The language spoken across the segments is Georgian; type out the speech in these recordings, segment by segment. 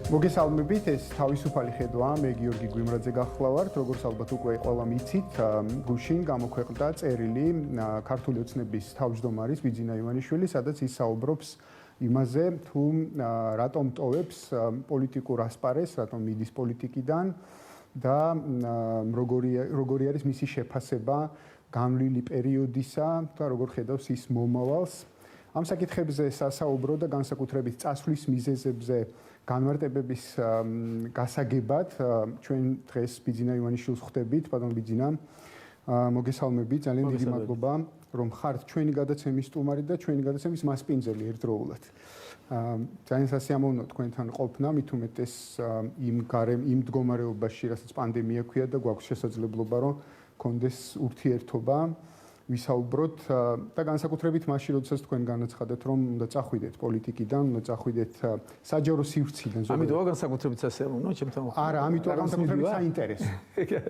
მოგესალმებით, ეს თავისუფალი ხედვა, მე გიორგი გვიმრაძე გახლავართ, როგორც ალბათ უკვე ყველამ იცით, გუშინ გამოქვეყნდა წერილი ქართული ოცნების თავმჯდომარის ბიძინა ივანიშვილის, სადაც ის საუბრობს იმაზე, თუ რატომ ტოვებს პოლიტიკურ ასპარეზს, რატომ მიდის პოლიტიკიდან და როგორი არის მისი შეფასება განვლილი პერიოდისა და როგორ ხედავს ის მომავალს. ამ საკითხებზე სასაუბრო და განსაკუთრებით წასვლის მიზეზებზე განმარტებების გასაგებად ჩვენ დღეს ბიძინა ივანიშვილს ხვდებით, ბატონ ბიძინა, მოგესალმებით, ძალიან დიდი მადლობა, რომ ხართ ჩვენი გადაცემის სტუმარი და ჩვენი გადაცემის მასპინძელი ერთდროულად. ძალიან სასიამოვნო თქვენთან ყოფნა, მით უმეტეს იმ მდგომარეობაში, რასაც პანდემია ქვია და გვაქვს შესაძლებლობა, რომ გქონდეს ურთიერთობა. ვისაუბროთ და განსაკუთრებით მაშინ, როდესაც თქვენ განაცხადეთ, რომ უნდა წახვიდეთ პოლიტიკიდან, უნდა წახვიდეთ საჯარო სივრციდან. ამიტომა განსაკუთრებით სასიამოვნო, ჩემთან. არა, ამიტომა განსაკუთრებით საინტერესო.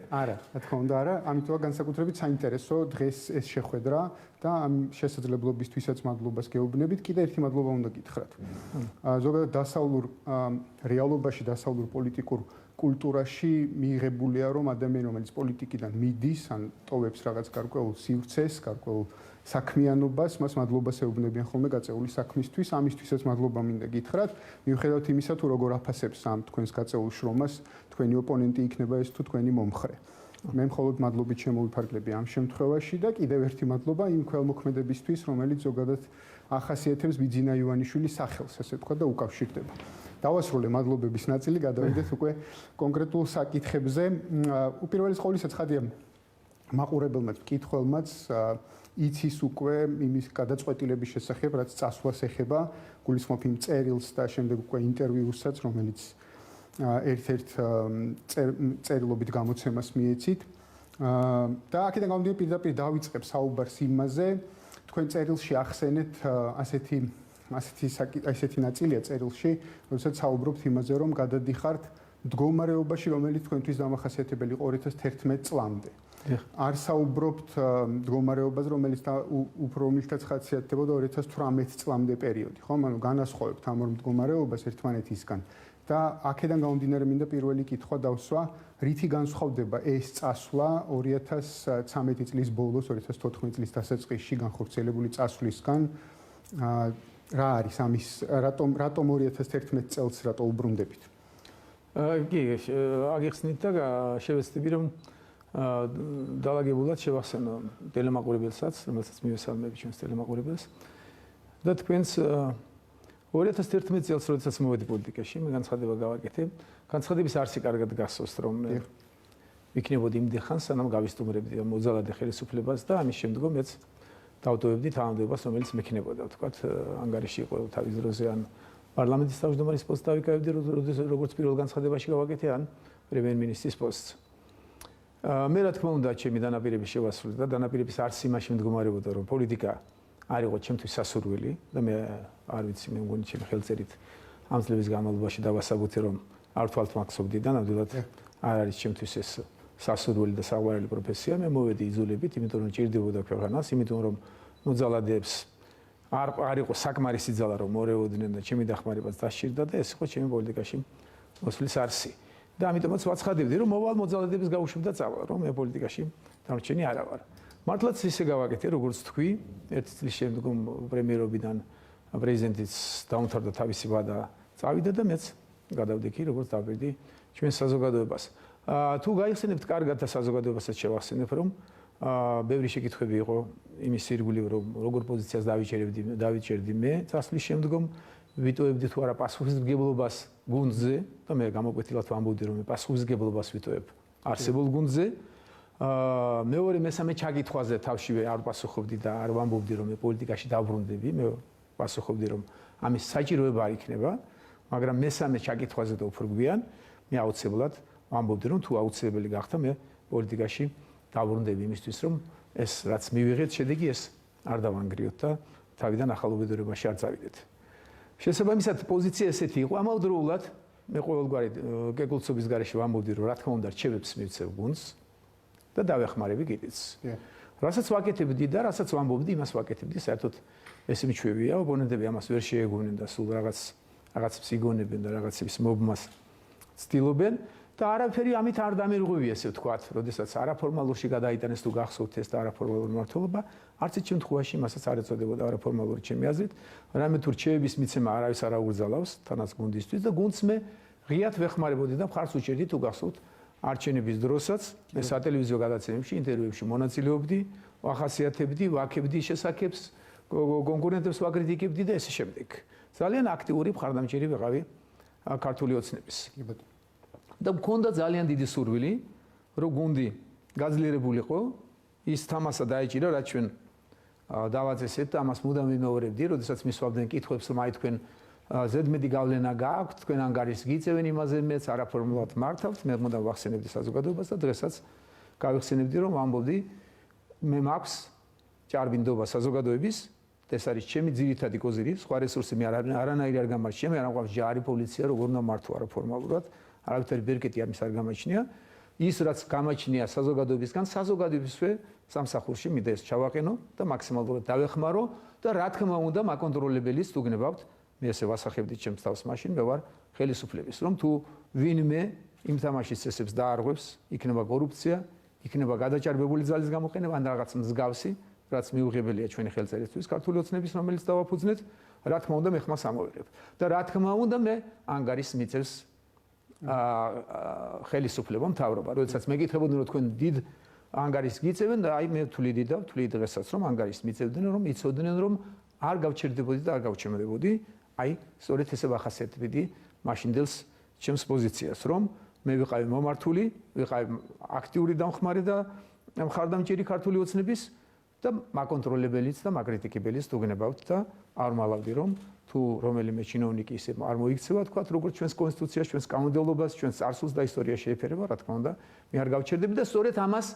არა, რა თქმა უნდა, არა, ამიტომა განსაკუთრებით საინტერესო დღეს ეს შეხვედრა და ამ შესაძლებლობისთვისაც მადლობას გეუბნებით. კიდე ერთი მადლობა უნდა გითხრათ. ზოგადად დასავლურ რეალობაში, დასავლურ პოლიტიკურ კულტურაში მიიღებულია, რომ ადამიანი, რომელიც პოლიტიკიდან მიდის, ან ტოვებს რაღაც გარკვეულ სივრცეს, გარკვეულ საქმიანობას, მას მადლობას ეუბნებიან ხოლმე გაწეული საქმისთვის. ამისთვისაც მადლობა მინდა გითხრათ. მიუხედავად იმისა, თუ როგორ აფასებს ამ თქვენს გაწეულ შრომას, თქვენი ოპონენტი იქნება ეს თუ თქვენი მომხრე. მე მხოლოდ მადლობით შემოვიფარგლები ამ შემთხვევაში და კიდევ ერთი მადლობა იმ ქველმოქმედებისთვის, რომელიც ზოგადად ახასიათებს ბიძინა ივანიშვილის სახელს, ასე ვთქვა და უკავშირდება. დავასრულე მადლობების ნაწილი, გადავიდეთ უკვე კონკრეტულ საკითხებზე. უპირველეს ყოვლისა ცხადია მაყურებელმაც, მკითხველმაც იცის უკვე იმის გადაწყვეტილების შესახებ, რაც წასვლას ეხება, გულისხმობ იმ წერილს და შემდეგ უკვე ინტერვიუსაც, რომელიც ერთ-ერთ წერილობით გამოცემას მიეცით. და აქედან გამომდინარე პირდაპირ დავიწყებ საუბარს იმაზე, თქვენ წერილში ახსენეთ ასეთი ნაწილია წერილში, როდესაც საუბრობთ იმაზე, რომ გადადიხართ მდგომარეობაში, რომელიც თქვენთვის დამახასიათებელი იყო 2011 წლამდე. არ საუბრობთ მდგომარეობაზე, რომელიც რომელთაც ხასიათდებოდა 2018 წლამდე პერიოდი, ხო? ანუ განასხვავებთ ამ ორ მდგომარეობას ერთმანეთისგან. და აქედან გამომდინარე მინდა პირველი კითხვა დავსვა, რითი განსხვავდება ეს წასვლა 2013 წლის ბოლოს, 2014 წლის დასაწყისში განხორციელებული წასვლისგან? რა არის ამის რატომ 2011 წელს რატო უბრუნდებით? კი, აგიხსნით და შევეცდები რომ დაალაგებულად შევახსენო ტელემაყურებელსაც, რომელსაც მივესალმები ჩვენს ტელემაყურებელს და თქვენს 2011 წელს, როდესაც მოვედი პოლიტიკაში, მე განცხადება გავაკეთე. განცხადების არსი კარგად გასწოს, რომ ვიქნებოდი იმდენ ხანს, სანამ გავისტუმრებდი მოძალადე ხელისუფლებას და ამის შემდგომ მეც დავტოვებდი თანამდებობას, რომელიც მექნებოდა, ვთქვათ, ანგარიში იყო თავის დროზე ან პარლამენტის თავმჯდომარის პოსტს დავიკავებდი, როგორც პირველ განცხადებაში გავაკეთე, ან პრემიერ-მინისტრის პოსტს. მე რა თქმა უნდა, ჩემი დანაპირების შევასრულე და დანაპირების არსი იმაში მდგომარეობდა, რომ პოლიტიკა არ იყო ჩემთვის სასურველი და მე არ ვიცი, მე მგონი ჩემი ხელწერით ამ წლების განმავლობაში დავასაბუთე, რომ არ თვალთმახსოვდი და ნამდვილად არ არის ჩემთვის ეს სასურველი და საყვარელი პროფესია. მე მოვედი იზოლებით, იმიტომ რომ ჭირდებოდა ქვეყანას, იმიტომ რომ მოძალადეებს არ იყო საკმარისი ძალა რომ მორევოდნენ და ჩემი დახმარებაც დასჭირდა და ეს იყო ჩემი პოლიტიკაში მოსვლის არსი. და ამიტომაც ვაცხადებდი, რომ მოვალ მოძალადეებს გავუშვებდა წავალ, რომ მე პოლიტიკაში დარჩენი არა ვარ. მართლაც ისე გავაკეთე, როგორც თქვი, ერთი წლის შემდგომ პრემიერობიდან პრეზიდენტიც დაუმთავრდა თავისი ვადა, წავიდა და მეც გადავდექი, როგორც დავბერდი ჩვენ საზოგადოებას. თუ გაიხსენებთ კარგად და საზოგადოებასაც შევახსენებ, რომ ბევრი შეკითხვები იყო იმის ირგვლივ, რომ როგორ პოზიციას დავიჭერდი მე წასვლის შემდგომ, ვიტოვებდი თუ არა პასუხისმგებლობას გუნდზე და მე გამოკვეთილად ვამბობდი, რომ მე პასუხისმგებლობას ვიტოვებ არსებულ გუნდზე. მეორე მესამე ჩაკითხვაზე თავშივე არ პასუხობდი და არ ვამბობდი, რომ მე პოლიტიკაში დავბრუნდები, მე პასუხობდი, რომ ამის საჭიროება არ იქნება, მაგრამ მესამე ჩაკითხვაზე და უფრო გვიან მე აუცილებლად ვამბობდი, რომ თუ აუცილებელი გახდა მე პოლიტიკაში დავბრუნდები იმისთვის, რომ ეს რაც მივიღეთ, შედეგი ეს არ დავანგრიოთ და თავიდან ახალ უბედურებაში არ წავიდეთ. შესაბამისად პოზიცია ესეთი იყო, ამავდროულად მე ყოველგვარი გეგულწობის გარეშე ვამბობდი, რომ რა თქმა უნდა რჩევებს მივცევ გუნდს და დავეხმარები კიდეც. რასაც ვაკეთებდი და რასაც ვამბობდი, იმას ვაკეთებდი, საერთოდ ეს მიჩვევია, ოპონენტები ამას ვერ შეეგუნენ და სულ რაღაც რაღაცებს იგონებენ და რაღაცებს მობმას ცდილობენ და არაფერი ამით არ დამირღვევია, ესე ვთქვათ, როდესაც არაფორმალურში გადაიტანეს თუ გახსოვთ ეს და არაფორმალური მმართველობა, არც ერთ შემთხვევაში მასაც არ ეწოდებოდა არაფორმალური ჩემი აზრით, რამე თუ რჩევების მიცემა არავის არ აუგზავნავს თანაც გუნდისთვის და გუნდს მე ღიად ვეხმარებოდი და მხარს ვუჭერდი თუ გახსოვთ არჩევნების დროსაც მე სატელევიზიო გადაცემებში, ინტერვიუებში მონაწილეობდი, ვახასიათებდი, ვაქებდი შესახებს, კონკურენტებს ვაკრიტიკებდი და ესე შემდეგ. ძალიან აქტიური მხარდამჭერი ვიყავი ქართული ოცნების. და მქონდა ძალიან დიდი სურვილი, რომ გუნდი გაძლიერებულიყო, ის თამასა დაეჭირა, რაც ჩვენ დავაწესეთ და ამას მუდამ ვიმეორებდი, როდესაც მისვავდნენ კითხვებს, რომ აი თქვენ ზედმეტი გავლენა გააქვთ, თქვენ ანგარიშს გიწევენ იმაზე, მეც არაფორმულად მართავთ, მე მუდამ ვახსენებდი საზოგადოებას და დღესაც გავიხსენებდი, რომ ვამბობდი, მე მაქვს ჭარბინდობა საზოგადოების, ეს არის ჩემი ძირითადი კოზირი, სხვა რესურსი მე არანაირი არ გამარჩია, მე არ მყავს ჯარი, პოლიცია, როგორ უნდა მართო არაფორმალურად, არავითარი ბერკეტი ამის არ გამაჩნია. ის რაც გამაჩნია საზოგადოებისგან, საზოგადოებისვე სამსახურში მინდა ეს ჩავაყენო და მაქსიმალურად დავეხმარო და რა თქმა უნდა, მაკონტროლებელიც თუ გნებავთ, მე ესე ვასახებდი ჩემს თავს მაშინ, მე ვარ ხელისუფლების, რომ თუ ვინმე იმ თამაშის წესებს დაარღვევს, იქნება კორუფცია, იქნება გადაჭარბებული ძალის გამოყენება, ან რაღაც მსგავსი, რაც მიუღებელია ჩვენი ხელწერისთვის ქართული ოცნების, რომელიც დავაფუძნეთ, რა თქმა უნდა, მე ხმას ამოვიღებ. და რა თქმა უნდა, მე ანგარიშს მიწევს ხელისუფლება, მთავრობა. როდესაც მეკითხებოდნენ, რომ თქვენ დიდ ანგარიშს გიწევენ და აი მე ვთვლიდი და ვთვლი დღესაც, რომ ანგარიშს მიწევდნენ, რომ იცოდნენ, რომ არ გავჩერდებოდი და არ გავჩემდებოდი. აი, სწორედ ესე ვახასიათებდი მაშინდელს ჩემს პოზიციას, რომ მე ვიყავი მომართული, ვიყავი აქტიური დამხმარე და მხარდამჭერი ქართული ოცნების და მაკონტროლებელიც და მაკრიტიკებელიც თუ გნებავთ და არ მალავდი, რომ თუ რომელიმე ჩინოვნიკი ისე არ მოიქცევა, თქვათ, როგორც ჩვენს კონსტიტუციას, ჩვენს კანონმდებლობას, ჩვენს წარსულს და ისტორიას შეეფერება, რა თქმა უნდა, მე არ გავჩერდები და სწორედ ამას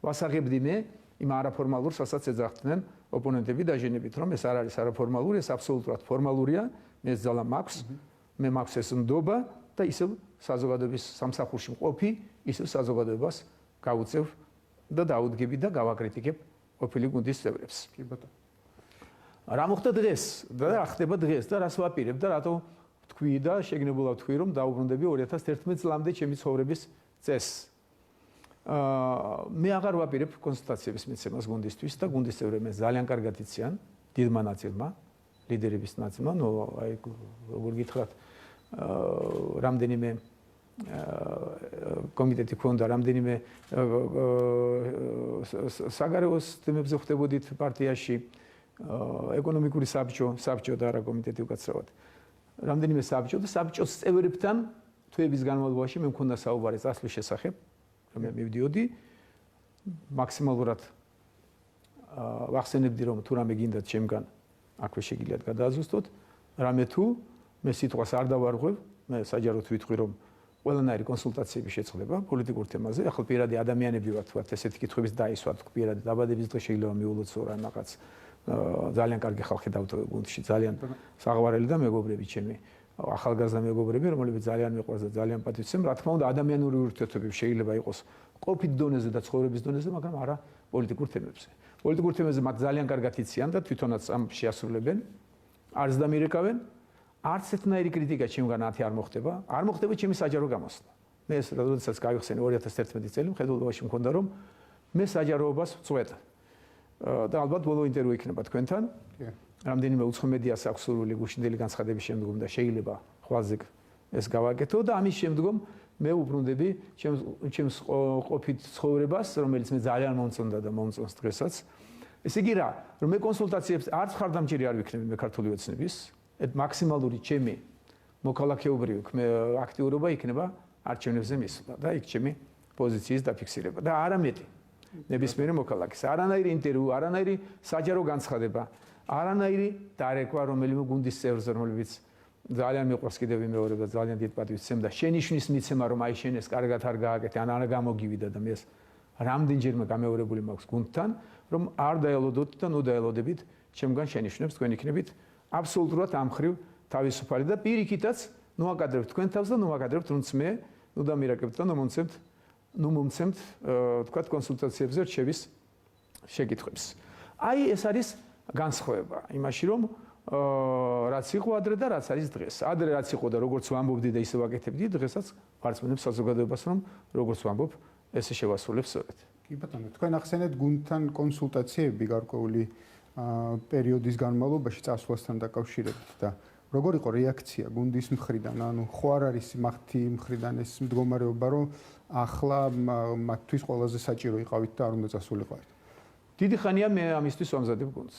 ვასაღებდი მე იმ არაფორმალურს, რასაც ეძახდნენ ოპონენტები დაჟინებით, რომ ეს არ არის არაფორმალური, ეს აბსოლუტურად ფორმალურია, მე ძალა მაქვს, მე მაქვს ეს ნდობა და ისევ საზოგადოების სამსახურში მყოფი, ისევ საზოგადოებას გავუწევ და დაუდგები და გავაკრიტიკებ ყოფილი გუნდის წევრებს. კი ბატონო. რა მოხდა დღეს და რა ხდება დღეს და რას ვაპირებ და რატო თქვი და შეგნებულად თქვი, რომ დაუბრუნდები 2011 წლამდე ჩემი ცხოვრების წესს. მე აღარ ვაპირებ კონსულტაციების მიცემას გუნდისთვის და გუნდის წევრებმა ძალიან კარგად იციან, დიდმა ნაწილმა, ლიდერების ნაწილმა, ნუ აი როგორ გითხრათ, რამდენიმე კომიტეტი ქონდა, რამდენიმე საგარეოს თემებზე ხვდებოდით პარტიაში, ეკონომიკური საბჭო და არა კომიტეტი უკაცრავად. რამდენიმე საბჭო და საბჭოს წევრებთან თვეების განმავლობაში მე მქონდა საუბარი წასვლის შესახებ, რომ მე მივდიოდი მაქსიმალურად ვახსენებდი, რომ თუ რამე გინდათ ჩემგან აქვე შეგიძლიათ გადააზუსტოთ, რამე თუ მე სიტყვას არ დავარღვევ, მე საჯაროდ ვიტყვი, რომ ყველანაირი კონსულტაციები შეწყდება პოლიტიკურ თემაზე, ახლა პირადი ადამიანები ვართ, ვართ ესეთი კითხვების დაისვათ, პირადი დაბადების დღე შეიძლება მიულოცო რა რაღაც ძალიან კარგი ხალხი დავტოვე გუნდში, ძალიან საღვარელი და მეგობრები ჩემი, ახალგაზრდა მეგობრები, რომლებიც ძალიან მიყვარს და ძალიან პატივცემ, რა თქმა უნდა, ადამიანური ურთიერთობები შეიძლება იყოს ყოფით დონეზე და ცხოვრების დონეზე, მაგრამ არა პოლიტიკურ თემებზე. პოლიტიკურ თემებზე მათ ძალიან კარგად იციან და თვითონაც ამ შეასრულებენ, არც დამირეკავენ, არც ერთნაირი კრიტიკა ჩემგან არ მოხდება, არ მოხდება ჩემი საჯარო გამოსვლა. მე ეს როდესაც გავიხსენე 2011 წელი, მხედველობაში მქონდა, რომ მე საჯაროობას ვწვეთ. და ალბათ ბოლო ინტერვიუ იქნება თქვენთან. რამდენიმე უცხო მედიას აქვს სურვილი გუშინდელი განცხადების შემდგომ და შეიძლება ხვალზე ეს გავაკეთო და ამის შემდგომ მე უბრუნდები ჩემს ყოფით ცხოვრებას, რომელიც მე ძალიან მომწონდა და მომწონს დღესაც. ესე იგი რა, რომ მე კონსულტაციებს არც ხარდამჭერი არ ვიქნები მე ქართული ოცნების, მაქსიმალური ჩემი მოქალაქეობრივი აქტიურობა იქნება არჩევნებზე მისვლა და იქ ჩემი პოზიციის დაფიქსირება და არამეტი ნებისმიერი მოქალაქის, არანაირი ინტერვიუ, არანაირი საჯარო განცხადება, არანაირი დარეკვა რომელიმე გუნდის წევრს, რომელიც ძალიან მიყვარს კიდევ ვიმეორებ და ძალიან დიდ პატივს სცემ და შენიშვნის მიცემა, რომ აი შენ ეს კარგად არ გააკეთე, ან არა გამოგივიდა და მე ეს რამდენჯერმე გამეორებული მაქვს გუნდთან, რომ არ დაელოდოთ და ნუ დაელოდებით ჩემგან შენიშვნებს, თქვენ იქნებით აბსოლუტურად ამხრივ თავისუფალი და პირიქითაც ნუ აკადრებთ თქვენ თავს და ნუ აკადრებთ რუნც მე, ნუ დამირაკებთ და ნუ მომცემთ თქვათ კონსულტაციებზე რჩევის შეკითხვებს. აი ეს არის განსხვავება იმაში, რომ რა რაც იყო ადრე და რაც არის დღეს. ადრე რაც იყო და როგორც ვამბობდი და ისე ვაკეთებდი, დღესაც ვარწმუნებ საზოგადოებას, რომ როგორც ვამბობ, ესე შევასრულებ სწორედ. კი ბატონო, თქვენ ახსენეთ გუნდთან კონსულტაციები გარკვეული პერიოდის განმავლობაში წასვლასთან დაკავშირებით და როგორ იყო რეაქცია გუნდის მხრიდან? ანუ ხო არ არის მათი მხრიდან ეს მდგომარეობა, რომ ახლა მათთვის ყველაზე საჭირო იყავით და არ უნდა წასულიყავით? დიდი ხანია მე ამისთვის ვამზადებ გუნდს.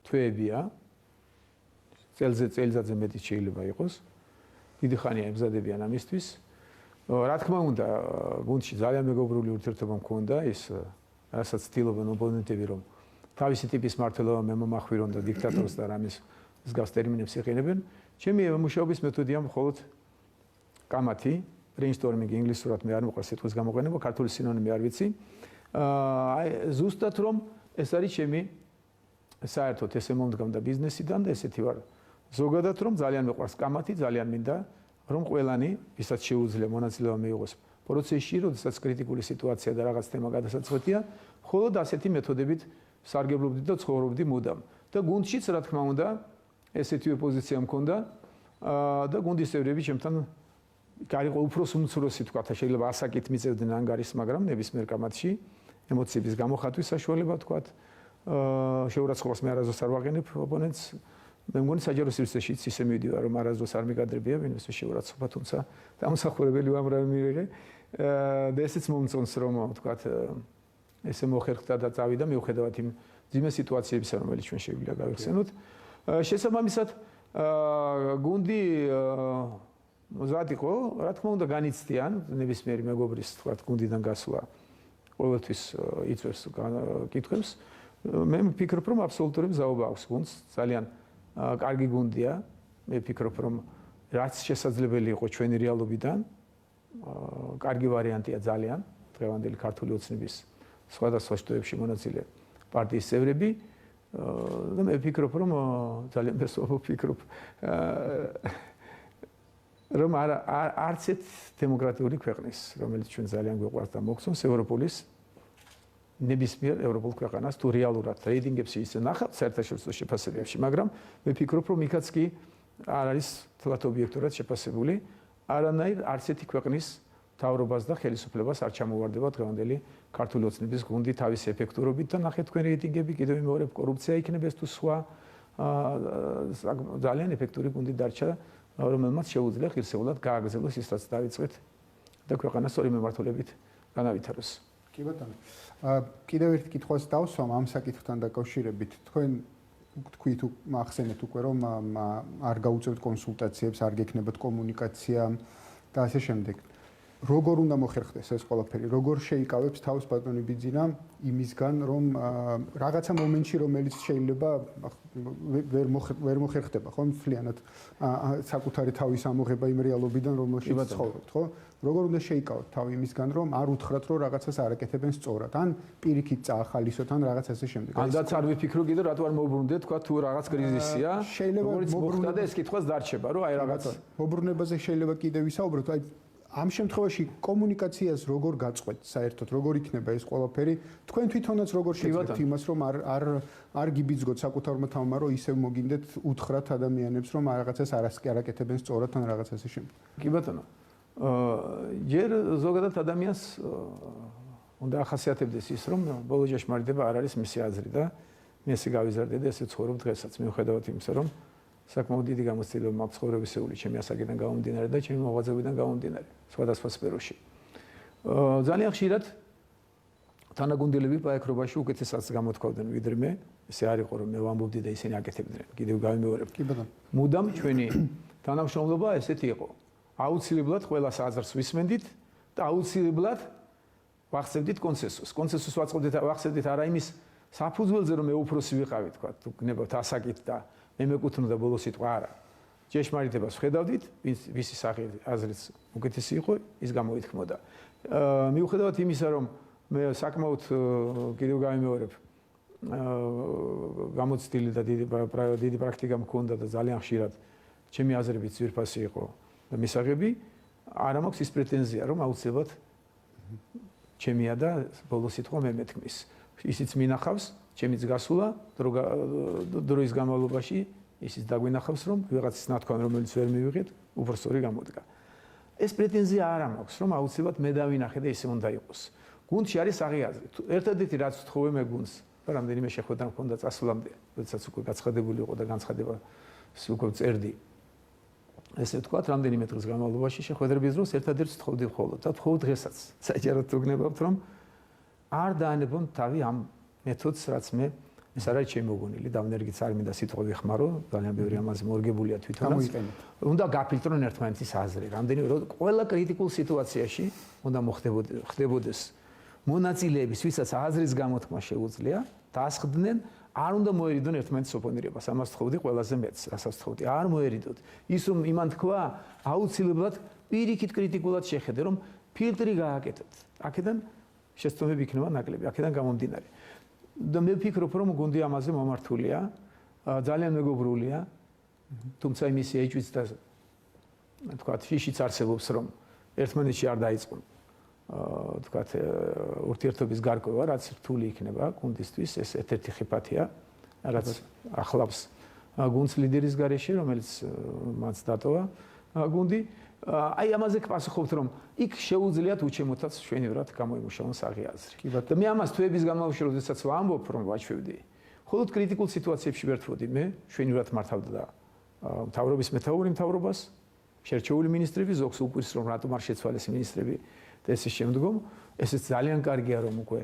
თვეებია. წელიწადზე მეტი შეიძლება იყოს. დიდი ხანია ემზადებიან ამისთვის. რა თქმა უნდა, გუნდში ძალიან მეგობრული ურთიერთობა მქონდა, ის რასაც ცდილობენ ოპონენტები, რომ თავისი ტიპის მმართველობა მემომახვირონ და დიქტატორს და რამის მსგავს ტერმინებს იყენებენ. ჩემი მუშაობის მეთოდია მხოლოდ კამათი, brainstorming ინგლისურად მე არ მოყვარს სიტყვის გამოყენება, ქართული სინონიმი არ ვიცი. აი ზუსტად რომ ეს არის ჩემი საერთოდ ესე მომდგამდა ბიზნესიდან და ესეთი ვარ. ზოგადად რომ ძალიან მეყვარს კამათი, ძალიან მინდა რომ ყველანი, ვისაც შეუძლია მონაწილეობა მიიღოს პროცესში, როდესაც კრიტიკული სიტუაცია და რაღაც თემა გადასაწყვეტია, მხოლოდ ასეთი მეთოდებით სარგებლობდი და ცხოვრობდი მუდამ. და გუნდშიც რა თქმა უნდა, ესეთივე პოზიცია მქონდა და გუნდის წევრები ჩემთან გარიყო უფრო უმცროსი თქვა, შეიძლება ასაკით მიწევდნენ ანგარიშს, მაგრამ ნებისმიერ კამათში ემოციების გამოხატვის საშუალება თქვა. შეურაცხყოფას მე არასდროს არ ვაყენებ ოპონენტს. მე მგონი საჯარო სივრცეშიც ისე მივიდივარ, რომ არასდროს არ მიგადრებია ვინმესვე შეურაცხყოფა, თუმცა დამსახურებელი უამრავი მიიღე. და ესეც მომწონს, რომ თქვა ესე მოხერხდა და წავიდა მიუხედავად იმ ძიმე სიტუაციებისა, რომელიც ჩვენ შეგვიძლია გავიხსენოთ. შესაბამისად, გუნდი მზად იყო, რა თქმა უნდა, განიცდიან ნებისმიერი მეგობრის თქვა გუნდიდან გასვლა ყოველთვის იწვევს კითხვებს. მე ვფიქრობ, რომ აბსოლუტური მზაობა აქვს გუნდს, ძალიან კარგი გუნდია. მე ვფიქრობ, რომ რაც შესაძლებელი იყო ჩვენი რეალობიდან, კარგი ვარიანტია ძალიან დღევანდელი ქართული ოცნების სხვადასხვა შტოებში მონაწილე პარტიის წევრები და მე ვფიქრობ, რომ ძალიან მესვავ ვფიქრობ, რომ არც ერთ დემოკრატიული ქვეყნის, რომელიც ჩვენ ძალიან გვიყვარს და მოგწონს, ევროპულის ნებისმიერ ევროპულ ქვეყანას თუ რეალურად რეიტინგებში ისე ნახავთ საერთაშორისო შეფასებებში, მაგრამ მე ვფიქრობ, რომ იქაც კი არ არის თლათ ობიექტურად შეფასებული, არანაირ არც ერთი ქვეყნის თავრობას და ხელისუფლებას არ ჩამოვარდება დღევანდელი ქართული ოცნების გუნდი თავის ეფექტურობით და ნახეთ თქვენ რეიტინგები კიდევ იმეორებ კორუფცია იქნებეს თუ სხვა ძალიან ეფექტური გუნდი დარჩა, რომელმაც შეუძლია ღირსეულად გააგრძელოს ის რაც დაიწყეთ და ქვეყანა სწორი მიმართულებით განავითაროს. კი ბატონო. კიდევ ერთ კითხვას დავსვამ ამ საკითხთან დაკავშირებით. თქვენ თქვით ახსენეთ უკვე რომ არ გაუწევთ კონსულტაციებს, არ გექნებათ კომუნიკაცია და ასე შემდეგ. როგორ უნდა მოხერხდეს ეს ყველაფერი? როგორ შეიკავებს თავს ბატონი ბიძინა იმისგან, რომ რაღაცა მომენტში რომელიც შეიძლება ვერ მოხერხდება, ხო? მთლიანად საკუთარი თავის ამოღება იმ რეალობიდან, რომელშიც ცხოვრობთ, ხო? როგორ უნდა შეიკავოთ თავი იმისგან, რომ არ უთხრათ, რომ რაღაცას არაკეთებენ სწორად, ან პირიქით წაახალისოთ, ან რაღაც ასე შემდეგ. ანძაც არ ვიფიქრო კიდე რატო არ მოუბრუნდეთ, თქვა თუ რაღაც კრიზისია, რომელიც მოხდა და ეს კითხვაც დარჩება, რომ აი რაღაც მობრუნებაზე შეიძლება კიდე ვისაუბროთ, აი ამ შემთხვევაში კომუნიკაციას როგორ გაწყვეტ საერთოდ, როგორ იქნება ეს ყველაფერი? თქვენ თვითონაც როგორ შეძლებთ იმას, რომ არ გიბიძგოთ საკუთარმა თავმა, რომ ისევ მოგინდეთ უთხრათ ადამიანებს, რომ რაღაცას არაკეთებენ სწორად ან რაღაც ასე შემდეგ. კი ბატონო. ჯერ ზოგადად ადამიანს უნდა ახასიათებდეს ის, რომ ბოლო ჟაშმარიტება არ არის მისი აზრი და მე ესე გავიზარდე და ესე ცხოვრობ დღესაც, მიუხედავად იმისა, რომ საკმაოდ დიდი გამოცდილება მაქვს ცხოვრებისეული ჩემი ასაკიდან გამომდინარე და ჩემი მოღვაწეობიდან გამომდინარე სხვადასხვა სფეროში. ძალიან ხშირად თანაგუნდელები პაექრობაში უკეთესად გამოთქვავდნენ ვიდრე მე, ესე არ იყო რომ მე ვამბობდი და ისინი აკეთებდნენ. კიდევ გავიმეორებ. კი ბატონო. მუდამ ჩვენი თანამშრომლობა ესეთი იყო. აუცილებლად ყველას აზრს ვისმენდით და აუცილებლად ვახსენდით კონსენსუსს. კონსენსუსს ვახსენდით არა იმის საფუძველზე რომ მე უფროსი ვიყავი, თქვა, თუ გნებავთ ასაკით და მე მეკუთვნოდა ბოლო სიტყვა არა. ჭეშმარიტებას ვხედავდით, ვისი სახე აზრიც უკეთესი იყო, ის გამოითქმოდა. მიუხედავად იმისა, რომ მე საკმაოდ კიდევ გავიმეორებ, გამოცდილი და დიდი პრაქტიკა მქონდა და ძალიან ხშირად ჩემი აზრებიც ძვირფასი იყო და მისაღები, არ მაქვს ის პრეტენზია, რომ აუცილებლად ჩემია და ბოლო სიტყვა მე მეთქმის. ისიც მინახავს, ჩემიც გასულა დროის განმავლობაში ისიც დაგვინახავს, რომ ვიღაცის ნათქვამი, რომელიც ვერ მივიღეთ, უბრალოდ გამოდგა. ეს პრეტენზია არ მაქვს, რომ აუცილებლად მე დავინახე და ისე უნდა იყოს. გუნდში არის აღიაზრი. ერთადერთი რაც ვთხოვე მე გუნდს, რამდენიმე შეხვედრა მქონდა წასვლამდე, როდესაც უკვე გაცხადებული იყო და განცხადება უკვე წერდი. ესე ვთქვათ, რამდენიმე დღის განმავლობაში შეხვედრების დროს ერთადერთს ვთხოვდი მხოლოდ და ვთხოვ დღესაც. საჯაროდ ვგნებავთ, რომ არ დაანებონ თავი ამ მეთოდს, რაც მე ეს არ არის ჩემი მოგონილი, დავნერგიც არ მინდა სიტყვა ვიხმარო, ძალიან ბევრი ამაზე მორგებულია თვითონაც. უნდა გაფილტრონ ერთმანეთის აზრი. რამდენიმე ყველა კრიტიკულ სიტუაციაში უნდა ხდებოდეს მონაწილეების, ვისაც აზრის გამოთქმა შეუძლია, დასხდნენ, არ უნდა მოერიდონ ერთმანეთის ოპონირებას. ამას ვთხოვდი ყველაზე მეც, რასაც ვთხოვდი, არ მოერიდოთ. ის რომ იმან თქვა, აუცილებლად პირიქით კრიტიკულად შეხედე, რომ ფილტრი გააკეთოთ. აქედან შეცდომები იქნება ნაკლები, აქედან გამომდინარე. და მე ვფიქრობ, რომ გუნდი ამაზე მომართულია, ძალიან მეგობრულია, თუმცა იმისი ეჭვიც და თქვათ, შიშიც არსებობს, რომ ერთმანეთში არ დაიწყონ თქვათ, ურთიერთობის გარკვევა, რაც რთული იქნება გუნდისთვის, ეს ერთ-ერთი ხიფათია, რაც ახლავს გუნდს ლიდერის გარეშე, რომელიც მას დატოვა გუნდი. აი ამაზე გპასუხობთ, რომ იქ შეუძლიათ უჩემოთაც შვენივრად გამოიმუშავონ საღი აზრი. და მე ამას თვეების განმავლობაში, როდესაც ვამბობ, რომ ვაჩვევდი, მხოლოდ კრიტიკულ სიტუაციებში ვერთვოდი მე, შვენივრად მართავდა და მთავრობის მეთაური მთავრობას, შერჩეული მინისტრები, ზოგს უკვირს, რომ რატომ არ შეცვალეს მინისტრები და ესე შემდგომ, ესეც ძალიან კარგია, რომ უკვე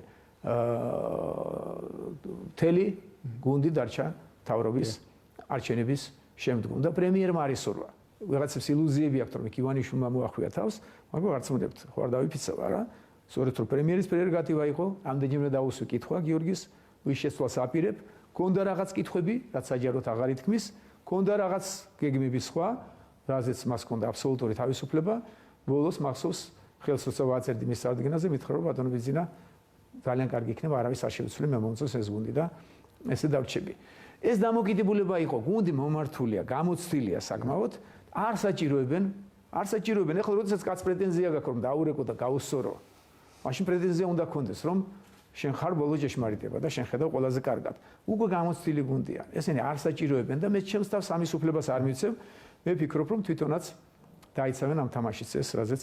მთელი გუნდი დარჩა მთავრობის არჩევნების შემდგომ და პრემიერმა არ ისურვა. ვიღაცებს ილუზიები აქვს, რომ ივანიშვილმა მოახვია თავს, მაგრამ არც უნდათ, ხო არ დავიფიცავ არა. სწორედ რომ პრემიერის პრეროგატივა იყო, ამდენჯერმე დაუსვი კითხვა გიორგის, ვის შეცვლას აპირებ, ქონდა რაღაც კითხვები, რაც საჯაროდ აღარ ითქმის, ქონდა რაღაც გეგმები სხვა, რაზეც მას ქონდა აბსოლუტური თავისუფლება, ბოლოს მახსოვს ხელს როცა ვაწერდი მის წარდგენაზე, მითხრა რომ ბატონო ბიძინა ძალიან კარგი იქნება, არავის არ შეუცვლია მე მომწონს ეს გუნდი და ესე დავრჩები. ეს დამოკიდებულება იყო, გუნდი მომართულია, გამოცდილია საკმაოდ, არ საჭიროებენ, ეხლა როდესაც კაც პრეტენზია გაქვს, რომ დაურეკო და გაუსწორო, მაშინ პრეტენზია უნდა გქონდეს, რომ შენ ხარ ბოლო ჭეშმარიტება და შენ ხედავ ყველაზე კარგად. უკვე გამოცდილი გუნდია. ესენი არ საჭიროებენ და მე ჩემს თავს ამის უფლებას არ მივცევ. მე ვფიქრობ, რომ თვითონაც დაიცავენ ამ თამაშის ეს, რაზეც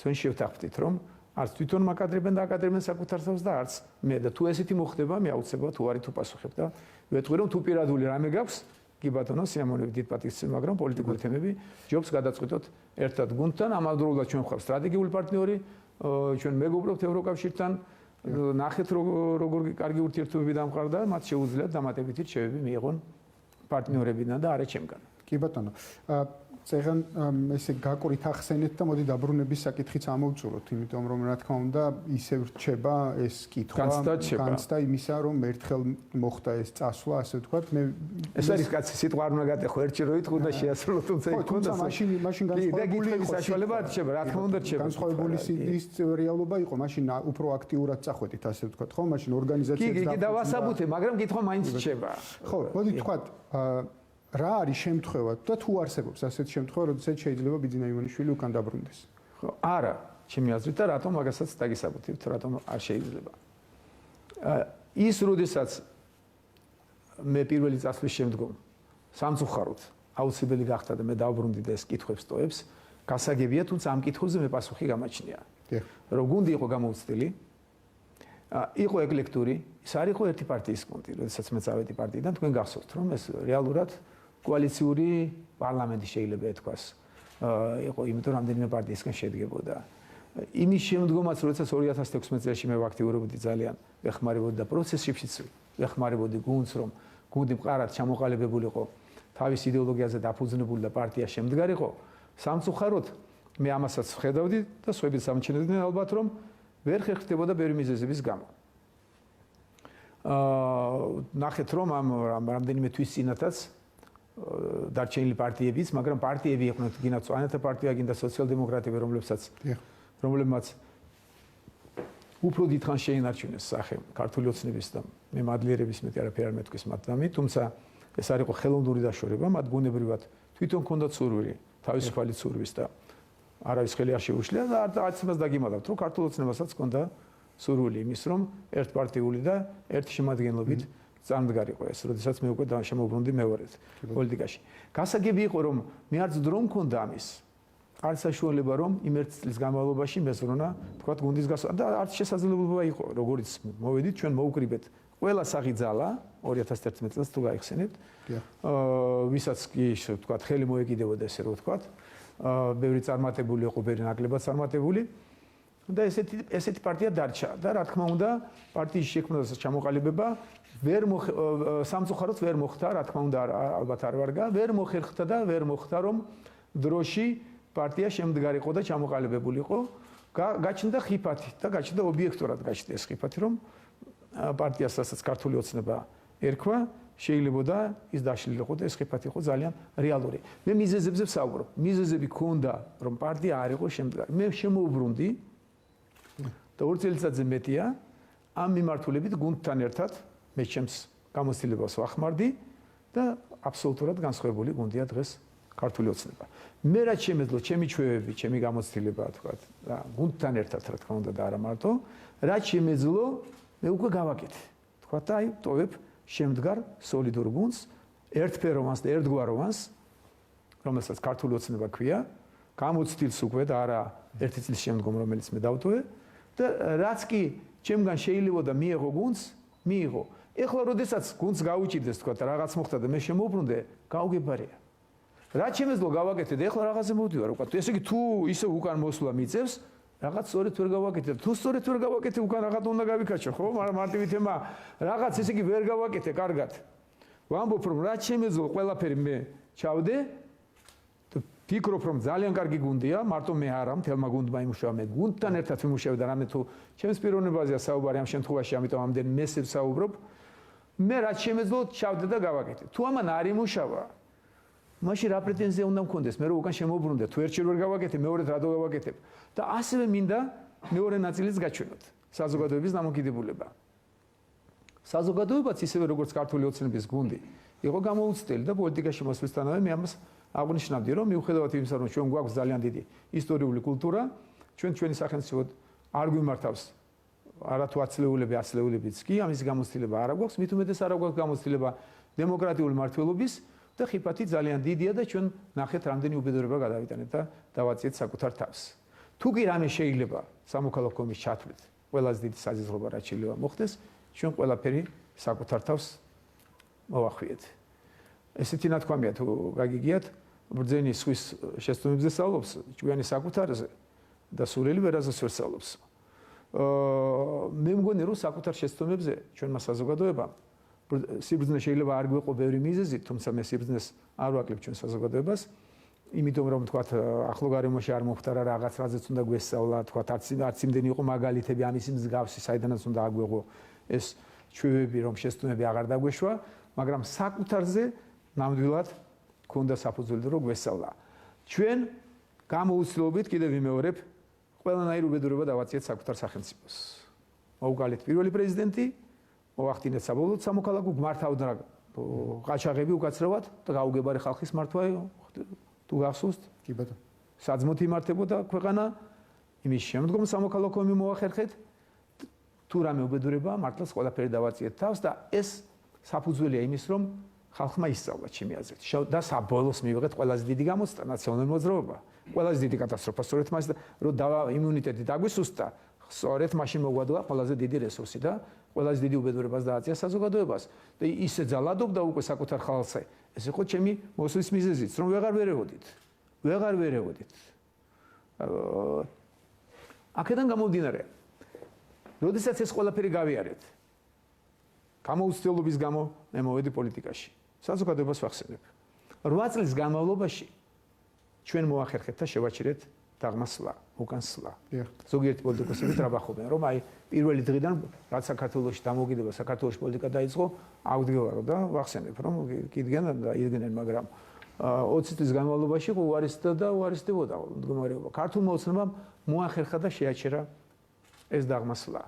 ჩვენ შევთანხმდით, რომ არც თვითონ მაკადრებენ და აკადრებენ საკუთარ თავს და არც მე და თუ ესეთი მოხდება, მე აუცილებლად თუ არის თუ პასუხებ და ვეტყვი, რომ თუ პირადული რამე გაქვს, კი ბატონო, სიამოვნებით დიდ პატივს, მაგრამ პოლიტიკური თემები ჯობს გადაწყვიტოთ ერთად გუნდთან, ამავდროულად ჩვენ ხართ სტრატეგიული პარტნიორი, ჩვენ მეგობრობთ ევროკავშირთან, ნახეთ როგორ კარგი ურთიერთობები დამყარდა, მათ შეუძლიათ დამატებითი რჩევები მიიღონ პარტნიორებიდან და არა ჩემგან. კი ბატონო. წეგან ესე გაკვრით ახსენეთ და მოდი დაბრუნების საკითხიც ამოვწუროთ, იმიტომ რომ რა თქმა უნდა ისევ რჩება ეს კითხვა, განცდა იმისა, რომ ერთხელ მოხდა ეს წასვლა, ასე ვთქვათ, მე ეს არის კაცი სიტყვა არ უნდა გატეხო, ერთი რო იტყო და შეასრულო, თუმცა იქონდა მაშინ განსხვავებული იყო საშუალება რჩება, რა თქმა უნდა რჩება. განსხვავებული ის რეალობა იყო, მაშინ უფრო აქტიურად წახვედით, ასე ვთქვათ, ხო, მაშინ ორგანიზაციებს კი, დავასაბუთე, მაგრამ კითხვა მაინც რჩება. ხო, მოდი ვთქვათ, რა არის შემთხვევა და თუ არსებობს ასეთი შემთხვევა, როდესაც შეიძლება ბიძინა ივანიშვილი უკან დაბრუნდეს? ხო, არა, ჩემი აზრით და რატომ მაგასაც დაგისაბუთებთ, რატომ არ შეიძლება. ის როდესაც მე პირველი წასვლის შემდგომ სამწუხაროდ აუცილებელი გახდა და მე დავბრუნდი და ეს კითხვებს ტოებს, გასაგებია, თუმცა ამ კითხვებზე მე პასუხი გამაჩნია. რომ გუნდი იყო გამოცდილი, იყო ეკლექტური, ის არ იყო ერთი პარტიის გუნდი, როდესაც მე წავედი პარტიიდან, თქვენ გახსოვთ, რომ ეს რეალურად კოალიციური პარლამენტი შეიძლება ეთქვას. იყო, იმიტომ რამდენიმე პარტიისგან შედგებოდა. იმის შემდგომაც, როდესაც 2016 წელს მე ვაქტიურობდი ძალიან, ვეხმარებოდი და პროცესშიც ვეხმარებოდი გუნდს, რომ გუნდი მყარად ჩამოყალიბებულიყო, თავის იდეოლოგიაზე დაფუძნებული და პარტია შემდგარიყო, სამწუხაროდ მე ამასაც ვხედავდი და სხვაებიც ამჩნევდნენ ალბათ, რომ ვერ ხერხდებოდა ბევრი მიზეზების გამო. ნახეთ, რომ ამ რამდენიმე თვის წინათაც დარჩენილი პარტიებიც, მაგრამ პარტიები იყვნენ გინდა წვანეთა პარტია, გინდა სოციალ-დემოკრატები, რომლებმაც უფრო დიდხანს შეინარჩუნეს სახე ქართული ოცნების და მე მადლიერების მეტი არაფერი არ მეთქვის მათ დამი, თუმცა ეს არ იყო ხელოვნური დაშორება, მათ ბუნებრივად თვითონ ჰქონდათ სურვილი, თავისუფალი სურვის და არავის ხელი არ შეუშლია და არც იმას დაგიმალავთ, რომ ქართულ ოცნებასაც ჰქონდა სურვილი იმის, რომ ერთპარტიული და ერთი შემადგენლობით წარმდგარი იყო ეს, როდესაც მე უკვე შემოუბრუნდი მეორედ პოლიტიკაში. გასაგები იყო რომ მე არც დრო მქონდა ამის. არც საშუალება რომ იმ ერთ წლის განმავლობაში მეზრონა, თქვათ, გუნდის გასვლა და არც შესაძლებლობა იყო, როგორც მოვედით ჩვენ მოუკრიბეთ ყველა სახი ძალა 2011 წელს თუ გაიხსენებთ. ვისაც კი თქვათ ხელი მოეკიდებოდა ესე რომ თქვათ, ბევრი წარმატებული იყო, ბევრი ნაკლებად წარმატებული და ესეთი პარტია დარჩა და რა თქმა უნდა პარტიის შექმნა და ჩამოყალიბება სამწუხაროდ ვერ მოხდა, რა თქმა უნდა ალბათ არ ვარგა, ვერ მოხერხდა და ვერ მოხდა რომ დროში პარტია შემდგარი იყო და ჩამოყალიბებული იყო, გაჩნდა ხიფათი და გაჩნდა ობიექტურად გაჩნდა ეს ხიფათი რომ პარტიას რასაც ქართული ოცნება ერქვა, შეიძლება და ის დაშლილიყო და ეს ხიფათი იყო ძალიან რეალური. მე მიზეზებზე ვსაუბრობ. მიზეზები ქონდა რომ პარტია არ იყო შემდგარი. მე შემოუბრუნდი და 2 წელიწადზე მეტია ამ მიმართულებით გუნდთან ერთად მე ჩემს გამოცდილებას ვახმარდი და აბსოლუტურად განსხვავებული გუნდია დღეს ქართული ოცნება. მე რაც შემეძლო, ჩემი ჩვევები, ჩემი გამოცდილება თქვა და გუნდთან ერთად რა თქმა უნდა და არა მარტო, რაც შემეძლო, მე უკვე გავაკეთე. თქვა და აი ტოვებ შემდგარ სოლიდურ გუნდს, ერთფეროვანს და ერთგვაროვანს, რომელსაც ქართული ოცნება ქვია, გამოცდილს უკვე და არა ერთი წლის შემდგომ რომელიც მე დავტოვე და რაც კი ჩემგან შეიძლება და მიიღო გუნდს, მიიღო. ეხლა როდესაც გუნდს გაუჭირდეს თქვა და რაღაც მოხდა და მე შემოუბრუნდე, გავგებარია. რაც შემეძლო გავაკეთე და ეხლა რაღაცზე მოვდივარ უკვე. ესე იგი თუ ისე უკან მოსვლა მიწევს, რაღაც სწორედ ვერ გავაკეთე. თუ სწორედ ვერ გავაკეთე, უკან რაღაც უნდა გავიქაჩო, ხო? მაგრამ მარტივი თემა, რაღაც ესე იგი ვერ გავაკეთე, კარგად. ვამბობ რომ რაც შემეძლო ყველაფერი მე ჩავდე და ფიქრობ რომ ძალიან კარგი გუნდია, მარტო მე არა, მთელმა გუნდმა იმუშავა, მე გუნდთან ერთად ვიმუშავე და რამე თუ ჩემს პიროვნებაზეა საუბარი ამ შემთხვევაში, ამიტომ ამდენ მესებ საუბრობ. მე რაც შემეძლო ჩავდე და გავაკეთე. თუ ამან არ იმუშავა, მაშინ რა პრეტენზია უნდა მქონდეს? მე რო უკან შემოუბრუნდე, თუ ერთჯერ ვერ გავაკეთე, მეორედ რატო გავაკეთებ? და ასევე მინდა მეორე ნაწილიც გაჩვენოთ. საზოგადოების დამოკიდებულება. საზოგადოებაც ისევე როგორც ქართული ოცნების გუნდი იყო გამოუცდელი და პოლიტიკაში მოსვლისთანავე მე ამას აღნიშნავდი, რომ მიუხედავად იმისა, რომ ჩვენ გვაქვს ძალიან დიდი ისტორიული კულტურა, ჩვენი სახელმწიფო არ გვიმართავს არათუ აცლეულებიც კი, ამის გამოცდილება არ აქვს, მით უმეტეს არ აქვს გამოცდილება დემოკრატიული მართლობის და ხიფათი ძალიან დიდია და ჩვენ ნახეთ რამდენი უბედურება გადავიტანეთ და დავაციეთ საკუთარ თავს. თუ კი რამე შეიძლება სამოქალაქო ომის ჩათვლით, ყველაზე დიდი საზღვრება რაც შეიძლება მოხდეს, ჩვენ ყველაფერი საკუთარ თავს მოვახვიეთ. ესეთი ნათქვამია თუ გაგიგიათ, ბრძენი სხვის შეცდომებზე სწავლობს, ჭკვიანი საკუთარზე და სულელი ვერაზეც ვერ სწავლობს. მე მგონი რომ საკუთარ შეცდომებზე ჩვენმა საზოგადოებამ სიბრძნე შეიძლება არ გვეყო ბევრი მიზეზი, თუმცა მე სიბრძნეს არ ვაკლებ ჩვენ საზოგადოებას, იმიტომ რომ თქვათ ახლო გარემოში არ მომხდარა რაღაც რაზეც უნდა გვესწავლა, თქვათ არც იმდენი იყო მაგალითები ამის მსგავსი, საიდანაც უნდა აგვეღო ეს ჩვევები, რომ შეცდომები აღარ დაგვეშვა, მაგრამ საკუთარზე ნამდვილად ქონდა საფუძველი რომ გვესწავლა. ჩვენ გამოუცდელობით კიდევ ვიმეორებ, ყველანაირ უბედურება დავაციეთ საკუთარ სახელმწიფოს. მოუგალეთ პირველი პრეზიდენტი, მოახდინეთ საბოლოოდ სამოქალაქო გმართავდა ყაჩაღები უკაცრავად და გაუგებარი ხალხის მართვა თუ გახსოვთ? კი ბატონო. საძმოთ იმართებოდა ქვეყანა, იმის შემდგომ სამოქალაქო ომი მოახერხეთ. თუ რამე უბედურება, მართლაც ყველაფერი დავაციეთ თავს და ეს საფუძველია იმის, რომ ხალხმა ისწავლა ჩემი აზრით. და საბოლოოს მივიღეთ ყველაზე დიდი გამოცდა, ნაციონალური მოძრაობა. ყველაზე დიდი კატასტროფა სწორედ მას რომ იმუნიტეტი დაგვისუსტა, სწორედ მაშინ მოგვადლა ყველაზე დიდი რესურსი და ყველაზე დიდი უბედურებას დააწია საზოგადოებას და ისე ძალადობდა უკვე საკუთარ ხალხზე. ეს იყო ჩემი მოსვლის მიზეზიც, რომ ვეღარ ვერევოდით. აქედან გამომდინარე, როდესაც ეს ყველაფერი გავიარეთ, გამოუცდელობის გამო მე მოვედი პოლიტიკაში. საზოგადოებას ვახსენებ. 8 წლის განმავლობაში ჩვენ მოახერხეთ და შევაჩერეთ დაღმასვლა, უკან სვლა. ზოგიერთი პოლიტიკოსები ტრაბახობენ, რომ აი პირველი დღიდან რაც საქართველოში დამოუკიდება, საქართველოში პოლიტიკა დაიწყო, აგვდგევარო და ვახსენებ, რომ იდგნენ, მაგრამ 20 წლის განმავლობაში უარისტდებოდა მდგომარეობა. ქართულმა ოცნებამ მოახერხა და შეაჩერა ეს დაღმასვლა.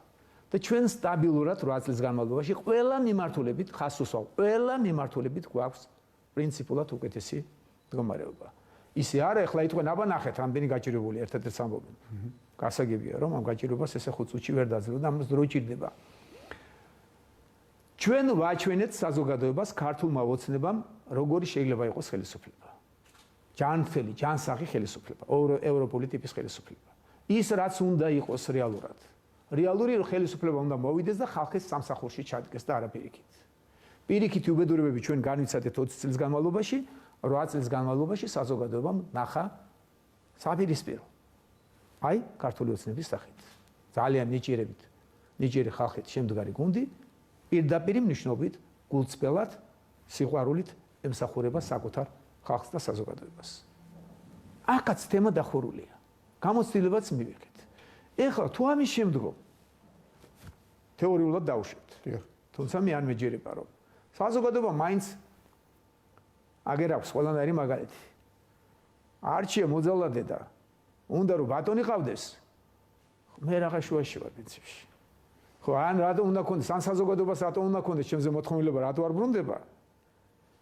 და ჩვენ სტაბილურად 8 წლის განმავლობაში ყველა მიმართულებით, ხას უსვავ, ყველა მიმართულებით გვაქვს პრინციპულად უკეთესი მდგომარეობა. ისე არა, ეხლა იტყვენ, აბა ნახეთ, რამდენი გაჭირებული ერთადერთს ამბობენ. გასაგებია, რომ ამ გაჭირებას ესე 5 წუთში ვერ დაძლევ და ამას დრო ჭირდება. ჩვენ ვაჩვენეთ საზოგადოებას ქართულმა ოცნებამ როგორი შეიძლება იყოს ხელისუფლება. ჯანმრთელი, ჯანსაღი ხელისუფლება, ევროპული ტიპის ხელისუფლება. ის რაც უნდა იყოს რეალურად. რეალური ხელისუფლება უნდა მოვიდეს და ხალხის სამსახურში ჩადგეს და არა პირიქით. პირიქითი უბედურებები ჩვენ განვიცადეთ 20 წლის განმავლობაში, 8 წლის განმავლობაში საზოგადოებამ ნახა საპირისპირო. აი, ქართული ოცნების სახით. ძალიან ნიჭიერი ხალხით შემდგარი გუნდი პირდაპირ მნიშვნელობით გულწრფელად სიყვარულით ემსახურება საკუთარ ხალხს და საზოგადოებას. აქაც თემა დახურულია. გამოცდილებაც მივიღეთ. ეხლა თუ ამის შემდგომ თეორიულად დავუშვებთ. თუმცა მე არ მეჯერება რომ საზოგადოება მაინც აგერ აქვს ყველანაირი მაგალითი. არჩია მოძალადე და უნდა რომ ბატონი ყავდეს. მე რაღა შუაში ვარ პრინციპში. ხო, ან რატომ უნდა კონდეს, ან საზოგადოებას რატომ უნდა კონდეს ჩემზე მოთხოვნილება, რატო არ ბრუნდება?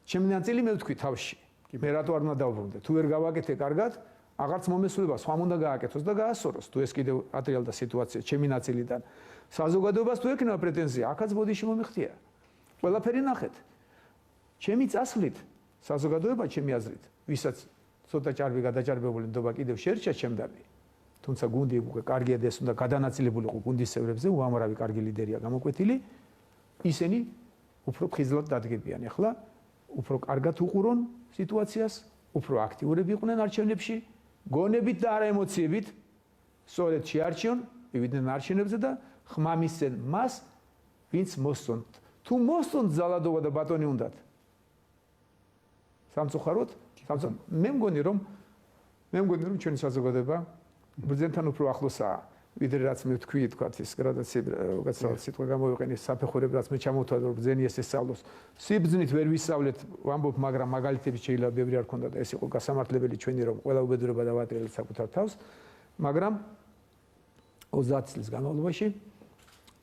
ჩემი ნაწილი მე ვთქვი თავში. მე რატო არ უნდა დავბრუნდე? თუ ვერ გავაკეთე კარგად, აღარც მომესულება სხვამ უნდა გააკეთოს და გაასწოროს. თუ ეს კიდევ ატრიალდა სიტუაცია ჩემი ნაწილიდან. საზოგადოებას თუ ექნება პრეტენზია, აქაც ბოდიში მომიხდია. ყველაფერი ნახეთ. ჩემი წასვლით საზოგადოება ჩემი აზრით, ვისაც ცოტა ჭარბი გადაჭარბებული ნდობა კიდევ შეერჩა ჩემდანი. თუმცა გუნდი უკვე კარგია და ეს უნდა გადანაწილებულიყო გუნდის წევრებზე, უამრავი კარგი ლიდერია გამოკვეთილი. ისინი უფრო ფხიზლად დადგებიან. ახლა უფრო კარგად უყურონ სიტუაციას, უფრო აქტიურები იყვნენ არჩევნებში, გონებით და არა ემოციებით. სწორედ შეარჩიონ, მივიდნენ არჩევნებზე და ხმამისცენ მას, ვინც მოსწონთ. თუ მოსწონთ ზალადობა და ბატონი უნდათ. სამწუხაროდ, მე მგონი რომ ჩვენი საზოგადოება ბრძენთან უფრო ახლოსაა. ვიდრე რაც მე ვთქვი, თქვათ ის გრადაცია სიტყვა გამოვიყენე საფეხურებ რაც მე ჩამოვთვალე რომ ბრძენი ეს ესწავლოს. სიბრძნით ვერ ვისწავლეთ ვამბობ, მაგრამ მაგალითები შეიძლება ბევრი არ ქონდა და ეს იყო გასამართლებელი ჩვენი რომ ყველა უბედურება დავატრიალეთ საკუთარ თავს, მაგრამ 30 წლის განმავლობაში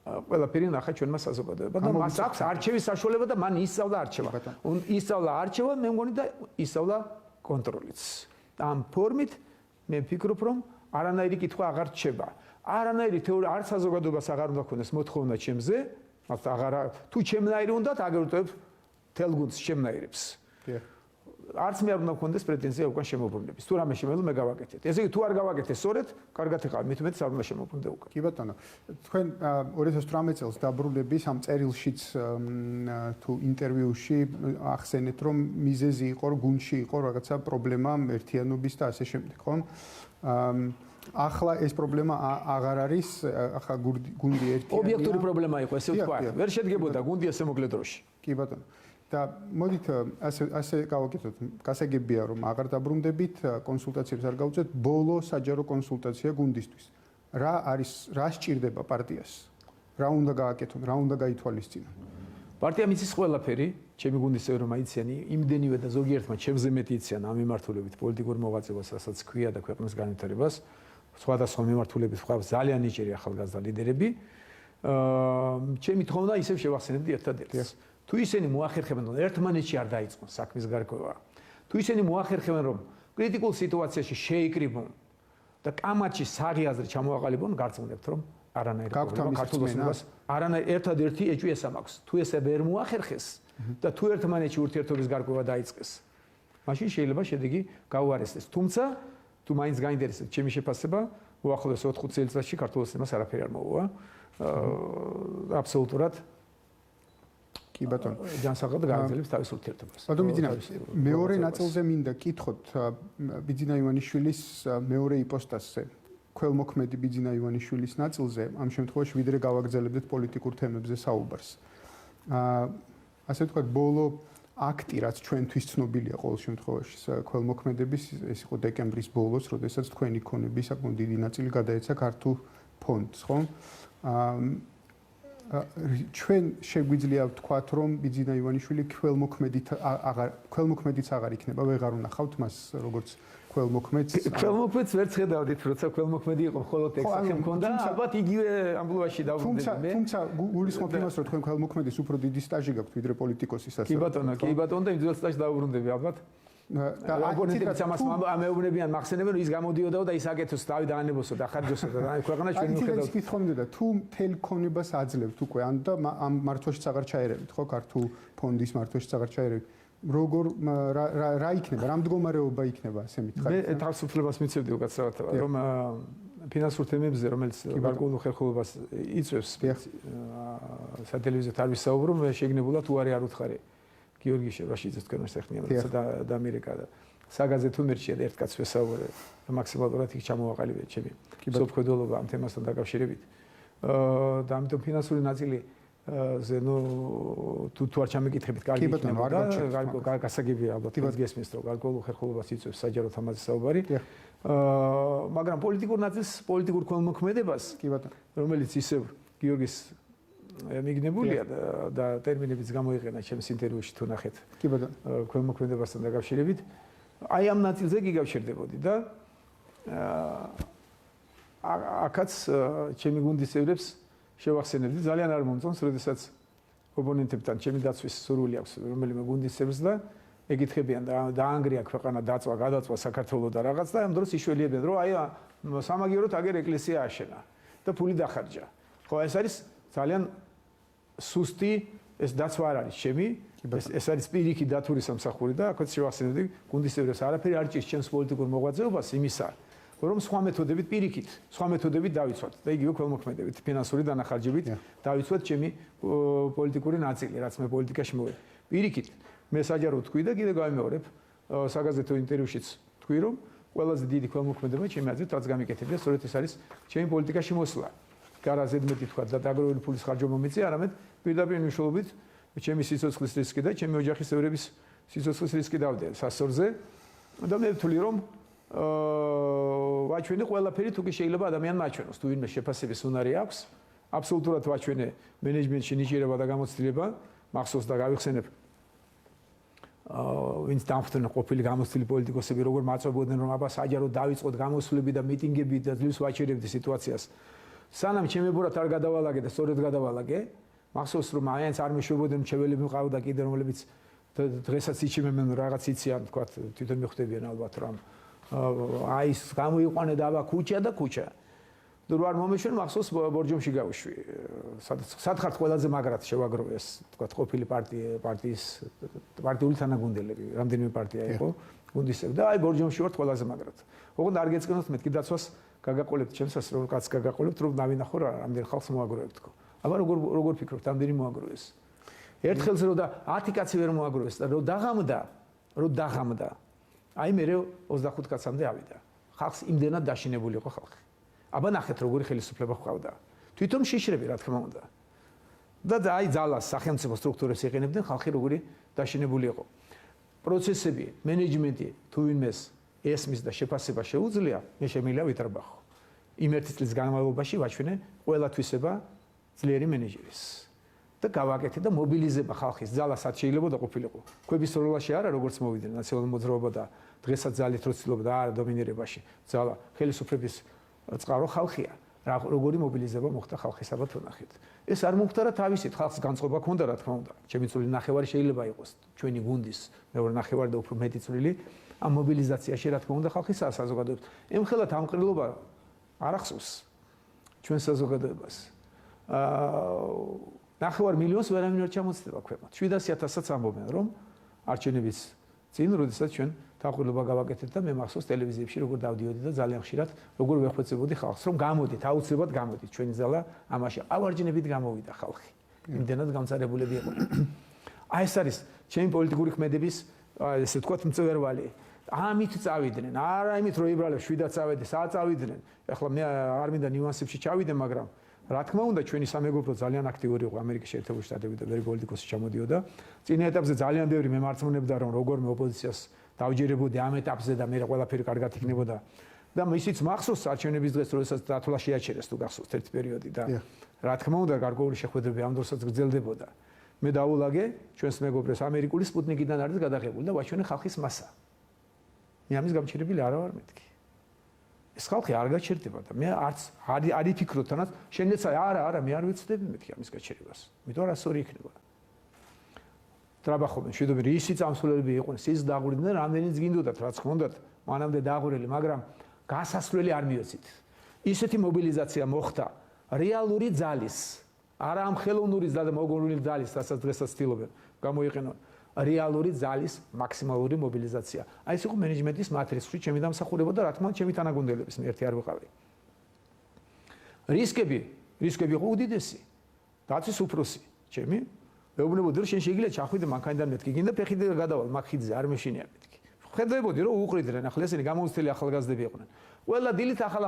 ყველაფერი ნახა ჩვენმა საზოგადოებამ და მას აქვს არჩევის საშუალება და მან ისწავლა არჩევა. ისწავლა არჩევა, მე მგონი და ისწავლა კონტროლიც. ამ ფორმით მე ვფიქრობ რომ არანაირი კითხვა აღარ რჩება. არანაირი თეორია არ საზოგადოებას აღარ უნდა ქონდეს მოთხოვნა ჩემზე, მათ აღარა თუ ჩემნაირი უნდათ აგერტებ თელგუნს ჩემნაირებს. არც მე არ უნდა ქონდეს პრეტენზია უკან შემოbrunდების. თუ რამე შემეძლო მე გავაკეთეთ. ესე იგი თუ არ გავაკეთე სწორედ, კარგად ეხლა მით უმეტეს არ უნდა შემოbrunდე უკან. კი ბატონო. თქვენ 2018 წელს დაბრუნების ამ წერილშიც თუ ინტერვიუში ახსენეთ რომ მიზეზი იყო რომ გუნდში იყო რაღაცა პრობლემა ერთიანობის და ასე შემდეგ, ხო? ახლა ეს პრობლემა აღარ არის, ახლა გუნდი ერთიანია. ობიექტური პრობლემა იყო, ესე ვთქვა. ვერ შედგებოდა გუნდი ასე მოკლე დროში. კი ბატონო. და მოდით ასე გავაკეთოთ. გასაგებია რომ აღარ დაბრუნდებით, კონსულტაციებს არ გავუწევთ, ბოლო საჯარო კონსულტაცია გუნდისთვის. რა სჭირდება პარტიას? რა უნდა გააკეთონ, რა უნდა გაითვალისწინონ? პარტიამ იცის ყველაფერი, ჩემი გუნდის წევრებმა იციან, იმდენივე და ზოგიერთმა ჩემზე მეტი იციან ამ მიმართულებით პოლიტიკურ მოღვაწეობას, რასაც ქვია და ქვეყნის განვითარებას. სხვადასხვა მიმართულებით ხავს ძალიან ნიჭიერი ახალგაზრდა ლიდერები. ჩემი თხოვნა ისევ შევახსენებდი ერთადერთს. თუ ისინი მოახერხებენ რომ ერთმანეთში არ დაიწყონ საქმის გარკვევა, თუ ისინი მოახერხებენ რომ კრიტიკულ სიტუაციაში შეიკრიბონ და კამათში საღი აზრი ჩამოაყალიბონ, გარწმუნებთ რომ არანაირი პრობლემა ქართულოსნებას არანაირი ერთადერთი ეჭვი ესა მაქვს. თუ ესე ვერ მოახერხეს და თუ ერთმანეთში ურთიერთობის გარკვევა დაიწყეს, მაშინ შეიძლება შედეგი გაუარესდეს. თუმცა თუ მაინც გაინტერესებთ ჩემი შეფასება, უახლოეს 4-5 წელიწადში ქართულოსნებას არაფერი არ მოუვა. აბსოლუტურად კი ბატონო, ჯანსაღად გააგრძელებს თავის ურთიერთობას. ბატონო ბიძინა, მეორე ნაწილზე მინდა კითხოთ ბიძინა ივანიშვილის მეორე იპოსტასზე, ქველმოქმედი ბიძინა ივანიშვილის ნაწილზე, ამ შემთხვევაში ვიდრე გავაგრძელებდეთ პოლიტიკურ თემებზე საუბარს. ასე ვთქვათ, ბოლო აქტი, რაც ჩვენთვის ცნობილია ყოველ შემთხვევაში ქველმოქმედების, ეს იყო დეკემბრის ბოლოს, როდესაც თქვენი ქონები საკმაოდ დიდი ნაწილი გადაეცა ქართულ ფონდს, ხო? ჩვენ შეგვიძლია ვთქვათ, რომ ბიძინა ივანიშვილი ქველმოქმედიც აღარ იქნება, ვეღარ უნახავთ მას როგორც ქველმოქმედს. ქველმოქმედს ვერ ხედავდით, როცა ქველმოქმედი იყო, მხოლოდ ეს სახე მქონდა, ალბათ იგივე ამბლუაში დავბრუნდები. თუმცა გულისხმობ იმას, რომ თქვენ ქველმოქმედის უფრო დიდი სტაჟი გაქვთ, ვიდრე პოლიტიკოსის ასე. კი ბატონო, და იმ ძველ სტაჟს დავბრუნდები ალბათ. და ოპონენტებიც ამას ამეუბნებიან, მახსენებენ, ის გამოდიოდა და ის აკეთოს დავით დაანებოსო და ხარჯოსო და ქვეყანა ჩვენ მიხედავთ. ის გითხომდა და თუ მთელ ქონებას აძლევთ უკვე ან და ამ მართვაშიც აღარ ჩაერევით, ხო, ქართულ ფონდის მართვაშიც აღარ ჩაერევით. როგორ რა იქნება, რა მდგომარეობა იქნება, ასე მითხარით? მე თავისუფლებას მიცევდი უკაცრავად, რომ ფინანსურ თემებზე, რომელიც გარკვეულ ხელხულობას იწვევს, სატელევიზიო თარგმნის საუბრო, მე შეგნებულად უარი არ უთხარი. გიორგი შევაშიძეს თქვენს ეხნიან და ამერიკა და საგაზეთო მერჩია და ერთ კაცს ვესაუბრე და მაქსიმალურად იქ ჩამოვაყალიბე ჩემი სოფხედველობა ამ თემასთან დაკავშირებით. და ამიტომ ფინანსური ნაწილი ზე ნუ თუ არ ჩამეკითხებით კარგი იქნება და გასაგებია ალბათ გესმის რომ გარკვეულ ხელხულობას იწვევს საჯარო თამაზე საუბარი. მაგრამ პოლიტიკურ ნაწილს, პოლიტიკურ ქველმოქმედებას, რომელიც ისევ გიორგის მიგნებულია და ტერმინებიც გამოიყენა ჩემს ინტერვიუში თუ ნახეთ. კი ბატონო. ქველმოქმედებასთან დაკავშირებით. აი ამ ნაწილზე გიგავშერდებოდი და აქაც ჩემი გუნდის წევრებს შევახსენებდი, ძალიან არ მომწონს, როდესაც ოპონენტებთან ჩემი დაცვის სურვილი აქვს რომელიმე გუნდის წევრს და ეკითხებიან და დაანგრია ქვეყანა დაწვა, გადაწვა საქართველოს და რაღაც და ამ დროს იშველიებენ, რომ აი სამაგიეროდ აგერ ეკლესია აშენა და ფული დახარჯა. ხო, ეს არის ძალიან სუსტი, ეს დაცვა არ არის ჩემი, ეს არის პირიქით დათური სამსახური და აქაც შევახსენებდი გუნდის წევრებს არაფერი არ ჭირს ჩემს პოლიტიკურ მოღვაწეობას იმისა, რომ სხვა მეთოდებით პირიქით, სხვა მეთოდებით დავიცვათ და იგივე ქველმოქმედებით, ფინანსური დანახარჯებით დავიცვათ ჩემი პოლიტიკური ნაწილი, რაც მე პოლიტიკაში მოვედი. პირიქით მე საჯარო თქვი და კიდე გავიმეორებ საგაზეთო ინტერვიუშიც თქვი, რომ ყველაზე დიდი ქველმოქმედება ჩემი აზრით რაც გამიკეთებია, სწორედ ეს არის ჩემი პოლიტიკაში მოსვლა. არა ზედმეტი თქვა და დაგროვილი ფულის ხარჯვა მომიწია, არამედ პირდაპირ მნიშვნელობით ჩემი სიცოცხლის რისკი და ჩემი ოჯახის წევრების სიცოცხლის რისკი დავდე სასწორზე და მე ვთვლი რომ ვაჩვენე ყველაფერი თუ კი შეიძლება ადამიანმა აჩვენოს თუ ვინმე შეფასების უნარი აქვს აბსოლუტურად ვაჩვენე მენეჯმენტში ნიჭიერება და გამოცდილება მახსოვს და გავიხსენებ ვინც დამფრთხნე ყოფილი გამოცდილი პოლიტიკოსები როგორ მაწვებოდნენ რომ აბა საჯარო დავიწყოთ გამოსვლები და მიტინგები და ძლივს ვაჩერებდი სიტუაციას სანამ ჩემებურად არ გადავალაგე და სწორედ გადავალაგე მახსოვს რომ აიანს არ მეშვებოდნენ მრჩეველები მყავდა კიდე რომლებიც დღესაც იჩიმებენ რაღაც იციან თქვა თვითონ მიხვდებიან ალბათ რომ აი ეს გამოიყვანე და აბა ქუჩა და ქუჩა და რო არ მომეშვენ მახსოვს ბორჯომში გავიშვი სათხართ ყველაზე მაგრად შევაგროვე ეს თქვა ყოფილი პარტიის პარტიული თანაგუნდელები რამდენიმე პარტია იყო გუნდისები და აი ბორჯომში ვარ ყველაზე მაგრად ოღონდ არ გეწყინოთ მეთქი დაცვას გაგაყოლებთ ჩემსას რომ კაც გაგაყოლებთ რომ დავინახო რა რამდენ ხალხს მოაგროვებთ თქო აბა როგორ ფიქრობთ ამდენი მოაგროვეს ერთხელს რო და 10 კაცი ვერ მოაგროვეს და რო დაღამდა აი მე 25 კაცამდე ავიდა ხალხს იმდენად დაშინებული იყო ხალხი აბა ნახეთ როგორი ხელისუფლება ხავდა თვითონ შიშრები რა თქმა უნდა და აი ძალას სახელმწიფო სტრუქტურებს იყენებდნენ ხალხი როგორი დაშინებული იყო პროცესები მენეჯმენტი თუ ვინმეს ესმის და შეფასება შეუძლია მე შემიძლია ვითარბახო იმ ერთი წლის განმავლობაში ვაჩვენე ყველა თვისება ძლიერი მენეჯერის და გავაკეთე და მობილიზება ხალხის ძალასაც შეიძლება და ყოფილიყო კვების როლაში არა როგორც მოვიდნენ ნაციონალურ მოძრაობა და დღესაც ძალით რო ცდილობდა და არა დომინირებაში ძალა ხელისუფლების წყარო ხალხია როგორი მობილიზება მოხდა ხალხისაბა თუ ნახეთ ეს არ მოხდა რა თავისით ხალხს განწყობა ჰქონდა რა თქმა უნდა ჩემი წვლილი ნახევარი შეიძლება იყოს ჩვენი გუნდის მეორე ნახევარი და უფრო მეტი წვლილი ამ მობილიზაციაში რა თქმა უნდა ხალხის საზოგადოებას ემხელა თამყრილობა არ ახსოვს ჩვენ საზოგადოებას ნახევარ მილიონს ვერავინ არ ჩამოცდება ქვეყნად 700.000-საც ამბობენ რომ არჩევნების წინ როდესაც ჩვენ თამყრილობა გავაკეთეთ და მე მახსოვს ტელევიზიებში როგორ დავდიოდი და ძალიან ხშირად როგორ ვეხვეწებოდი ხალხს რომ გამოდით აუცილებლად გამოდით ჩვენი ძალა ამაში ავარჯნებით გამოვიდა ხალხი იმდენად გამწარებულები იყო აი ეს არის ჩემი პოლიტიკური ქმედების ესე ვთქვათ მწვერვალი ამით წავიდნენ არა იმით რომ იბრალებს 7-ად წავედი საათ წავიდნენ ეხლა მე არ მინდა ნიუანსებში ჩავიდე მაგრამ რა თქმა უნდა ჩვენი სამეგობრო ძალიან აქტიური იყო ამერიკის შეერთებული შტატები და ბევრი პოლიტიკოსი ჩამოდიოდა წინა ეტაპზე ძალიან ბევრი მემარცხმუნებდა რომ როგორმე ოპოზიციას დავჯერებოდი ამ ეტაპზე და მე ყველაფერი კარგად იქნებოდა და ისიც მახსოვს არჩევნების დღეს როდესაც დათვლა შეაჩერეს თუ გახსოვთ ერთი პერიოდი და რა თქმა უნდა გარკვეული შეხვედრები ამ დროსაც გრძელდებოდა მე დაულაგე ჩვენს მეგობრებს ამერიკული სპუტნიკიდან არის გადაღებული და ვაჩვენე ხალხის მასა მე ამის გამჩერებელი არა ვარ მეთქი ეს ხალხი არ გაჩერდება და მე არც არ იფიქროთ თანაც შენეცა არა მე არ ვიცდები მეთქი ამის გაჩერებას იმიტომ არასორი იქნება ტრაბახობენ, შვიდობენ, ისი წამსვლელები იყვნენ, ის დაღურდნენ, რამდენიც გინდოდათ, რაც ხონდათ, მანამდე დაღურელი, მაგრამ გასასვლელი არ მიეცით. ისეთი მობილიზაცია მოხდა რეალური ძალის, არა ამ ხელოვნური და მოგონილი ძალის, რასაც დღესაც ცდილობენ გამოიყენონ. რეალური ძალის მაქსიმალური მობილიზაცია. აი ეს იყო მენეჯმენტის მატრიცი, ჩემი დამსახურება და რა თქმა უნდა, ჩემი თანაგუნდელების მე ერთი არ ვიყავი. რისკები იყო უდიდესი. დაცვის უფროსი, ჩემი მეუბნებოდი რომ შენ შეიძლება ჩახვიდე მანქანიდან მეთქი, გინდა ფეხით გადავალ მაგხიდზე, არ მეშინია მეთქი. ხედავდი რომ უყრიდნენ, ახლა ესენი გამოუცდელი ახალგაზრდები იყვნენ. ყველა დილით ახალ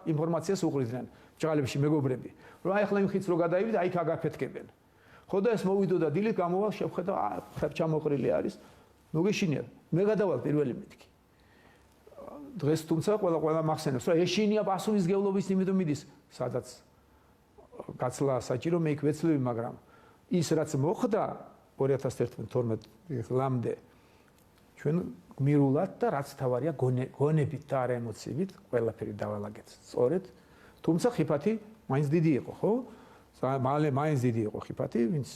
ინფორმაციას უყრიდნენ ბჭყალებში მეგობრები. რომ აი ახლა იმ ხიდს რო გადაივიდე, აი იქ აგაფეთქებენ. ხო და ეს მოვიდო და დილით გამოვალ, შევხედა, ხებ ჩამოყრილი არის. ნუ გეშინია, მე გადავალ პირველი მეთქი. დღეს თუმცა ყველა მახსენებს, რომ ეშინია პასუხისმგებლობის, იმიტომ მიდის, სადაც გაცლა საჭირო მე იქ ვეცლები, მაგრამ ის რაც მოხდა 2011-12 წლამდე ჩვენ გმირულად და რაც თავარია გონებით და არა ემოციებით ყველაფერი დავალაგეთ. სწორედ, თუმცა ხიფათი მაინც დიდი იყო, ხო? მაინც დიდი იყო ხიფათი, ვინც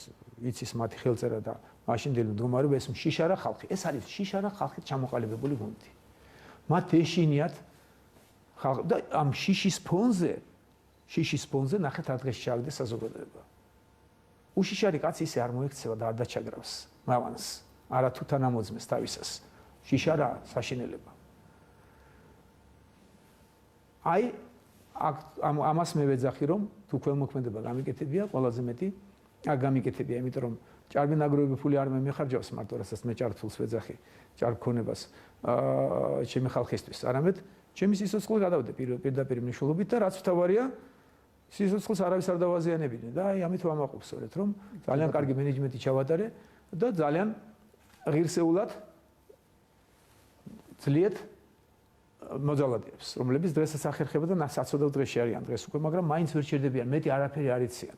იცის მათი ხელწერა და მაშინდელი მდგომარეობა ეს შიშარა ხალხი. ეს არის შიშარა ხალხით ჩამოყალიბებული გუნდი. მათ ეშინიათ ხალხი და ამ შიშის ფონზე ნახეთ რა დღეს ჩავიდა საზოგადოება. უშიშარი კაცი ისე არ მოექცევა და არ დაჩაგრავს მავანს, არა თუ თანამოძმეს თავისას. შიშარა საშინელება. აი ამას მე ვეძახი რომ თუ ქველმოქმედება გამიკეთებია ყველაზე მეტი გამიკეთებია, იმიტომ რომ ჭარბენაგროები ფული არ მეხარჯავს მარტო რასაც მე ჭარბთულს ვეძახი, ჭარბქონებას ჩემი ხალხისთვის, არამედ ჩემი სიცოცხლე გადავდე პირდაპირ მნიშვნელობით და რაც თავარია სიცოცხლეს არავის არ დავაზიანებინე და აი ამით ვამაყობ სწორედ რომ ძალიან კარგი მენეჯმენტი ჩავატარე და ძალიან ღირსეულად ძლიეთ მოძალადეებს, რომლებიც დღესაც ახერხება და საცოდავ დღეში არიან დღეს უკვე, მაგრამ მაინც ვერ ჩერდებიან, მეტი არაფერი არ იციან.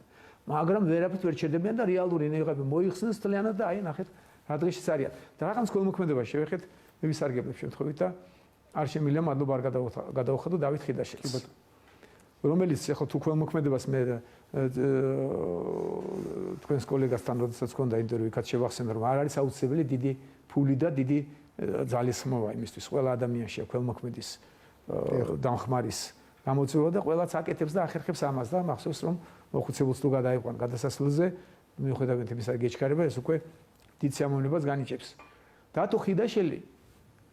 მაგრამ ვერაფრით ვერ ჩერდებიან და რეალური ნიღაბი მოიხსნეს თლიანად და აი ნახეთ რა დღეშიც არიან. და რაღაც ქველმოქმედება შევეხეთ, მე ვისარგებლებ შემთხვევით და არ შემიძლია მადლობა არ გადავხადო დავით ხიდაშვილს. რომელიც ახლა თუ ქველმოქმედებას მე თქვენს კოლეგასთან როდესაც გქონდა ინტერვიუ, იქაც შევახსენე რომ არ არის აუცილებელი დიდი ფული და დიდი ძალის ხმობა იმისთვის. ყველა ადამიანშია ქველმოქმედის დამხმარის გამოწვევა და ყველაც აკეთებს და ახერხებს ამას და მახსოვს რომ მოხუცებულს თუ გადაიყვან გადასასვლელზე, მიუხედავად იმისა გეჩქარება, ეს უკვე დიდ სიამოვნებას განიჭებს. დათო ხიდაშელი,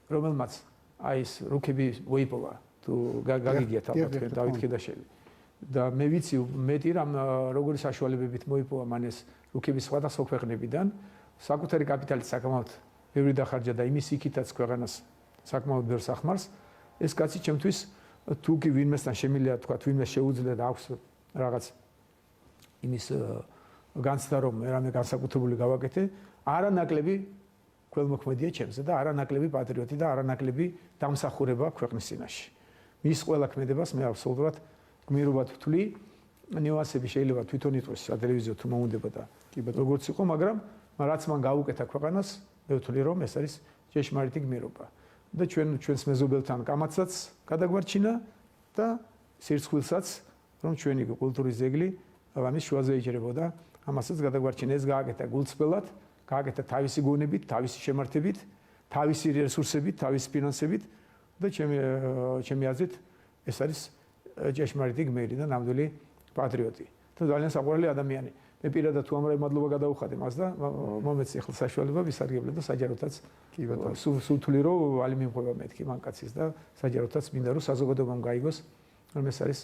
რომელმაც აი ეს რუკები მოიპოვა, თუ გაგიგიათ ალბათ დავით ხიდაშელი. და მე ვიცი მეტი რამ როგორი საშუალებებით მოიპოვა მან ეს რუკები სხვადასხვა ქვეყნებიდან, საკუთარი კაპიტალით საკმაოდ ბევრი დახარჯა და იმის იქითაც ქვეყანას საკმაოდ ბევრს ახმარს. ეს კაცი ჩემთვის თუ კი ვინმესთან შემიძლია თქვა, ვინმე შეუძლია და აქვს რაღაც იმის განცდა რომ რამე განსაკუთრებული გავაკეთე, არანაკლები ქველმოქმედია ჩემზე და არანაკლები პატრიოტი და არანაკლები დამსახურება ქვეყნის წინაშე. მის ყველა ქმედებას მე აბსოლუტურად გმირობად ვთვლი. ნიუანსები შეიძლება თვითონ იტყვის სატელევიზიო თუ მოუნდება და როგორც იყო, მაგრამ რაც მან გაუკეთა ქვეყანას, მე ვთვლი რომ ეს არის ჭეშმარიტი გმირობა. და ჩვენს მეზობელთან კამაცაც გადაგვარჩინა და სირცხვილსაც რომ ჩვენი კულტურის ძეგლი ამის შუაზე იჭრებოდა, ამასაც გადაგვარჩინა. ეს გააკეთა გულწრფელად, გააკეთა თავისი გონებით, თავისი შემართებით, თავისი რესურსებით, თავისი ფინანსებით და ჩემი აზრით ეს არის ჭეშმარიტი გმირი და ნამდვილი პატრიოტი და ძალიან საყვარელი ადამიანი. მე პირადად თუ ამრავი მადლობა გადავუხადე მას და მომეცი ახლა საშუალება ვისარგებლე და საჯაროთაც სულ თვლი რომ ალი მიმყვება მეთქი მანკაცის და საჯაროთაც მინდა რომ საზოგადოებამ გაიგოს რომ ეს არის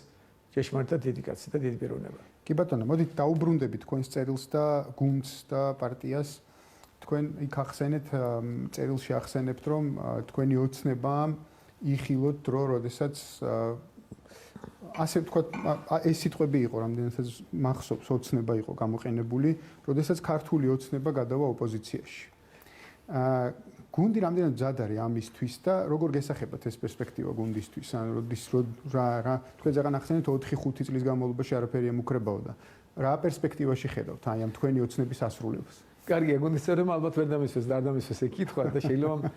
ჭეშმარიტად დიდი კაცი და დიდი პიროვნება. კი ბატონო, მოდით დაუბრუნდებით თქვენს წერილს და გუნდს და პარტიას. თქვენ იქ ახსენეთ წერილში ახსენებთ რომ თქვენი ოცნება იხილოთ დრო, როდესაც ასე ვთქვათ, ეს სიტყვები იყო, რამდენადაც მახსოვს, ოცნება იყო გამოყენებული, როდესაც ქართული ოცნება გადავა ოპოზიციაში. გუნდი რამდენად მზად არის ამისთვის და როგორ გესახებათ ეს პერსპექტივა გუნდისთვის? ან როდის თქვენ ზაღან ახსენეთ 4-5 წლის განმავლობაში არაფერი ემუქრებაო და რა პერსპექტივაში ხედავთ აი ამ თქვენი ოცნების ასრულებას? კარგია, გუნდის წევრებმა ალბათ ვერ დამისვეს და არ დამისვეს ეკითხვა და შეიძლება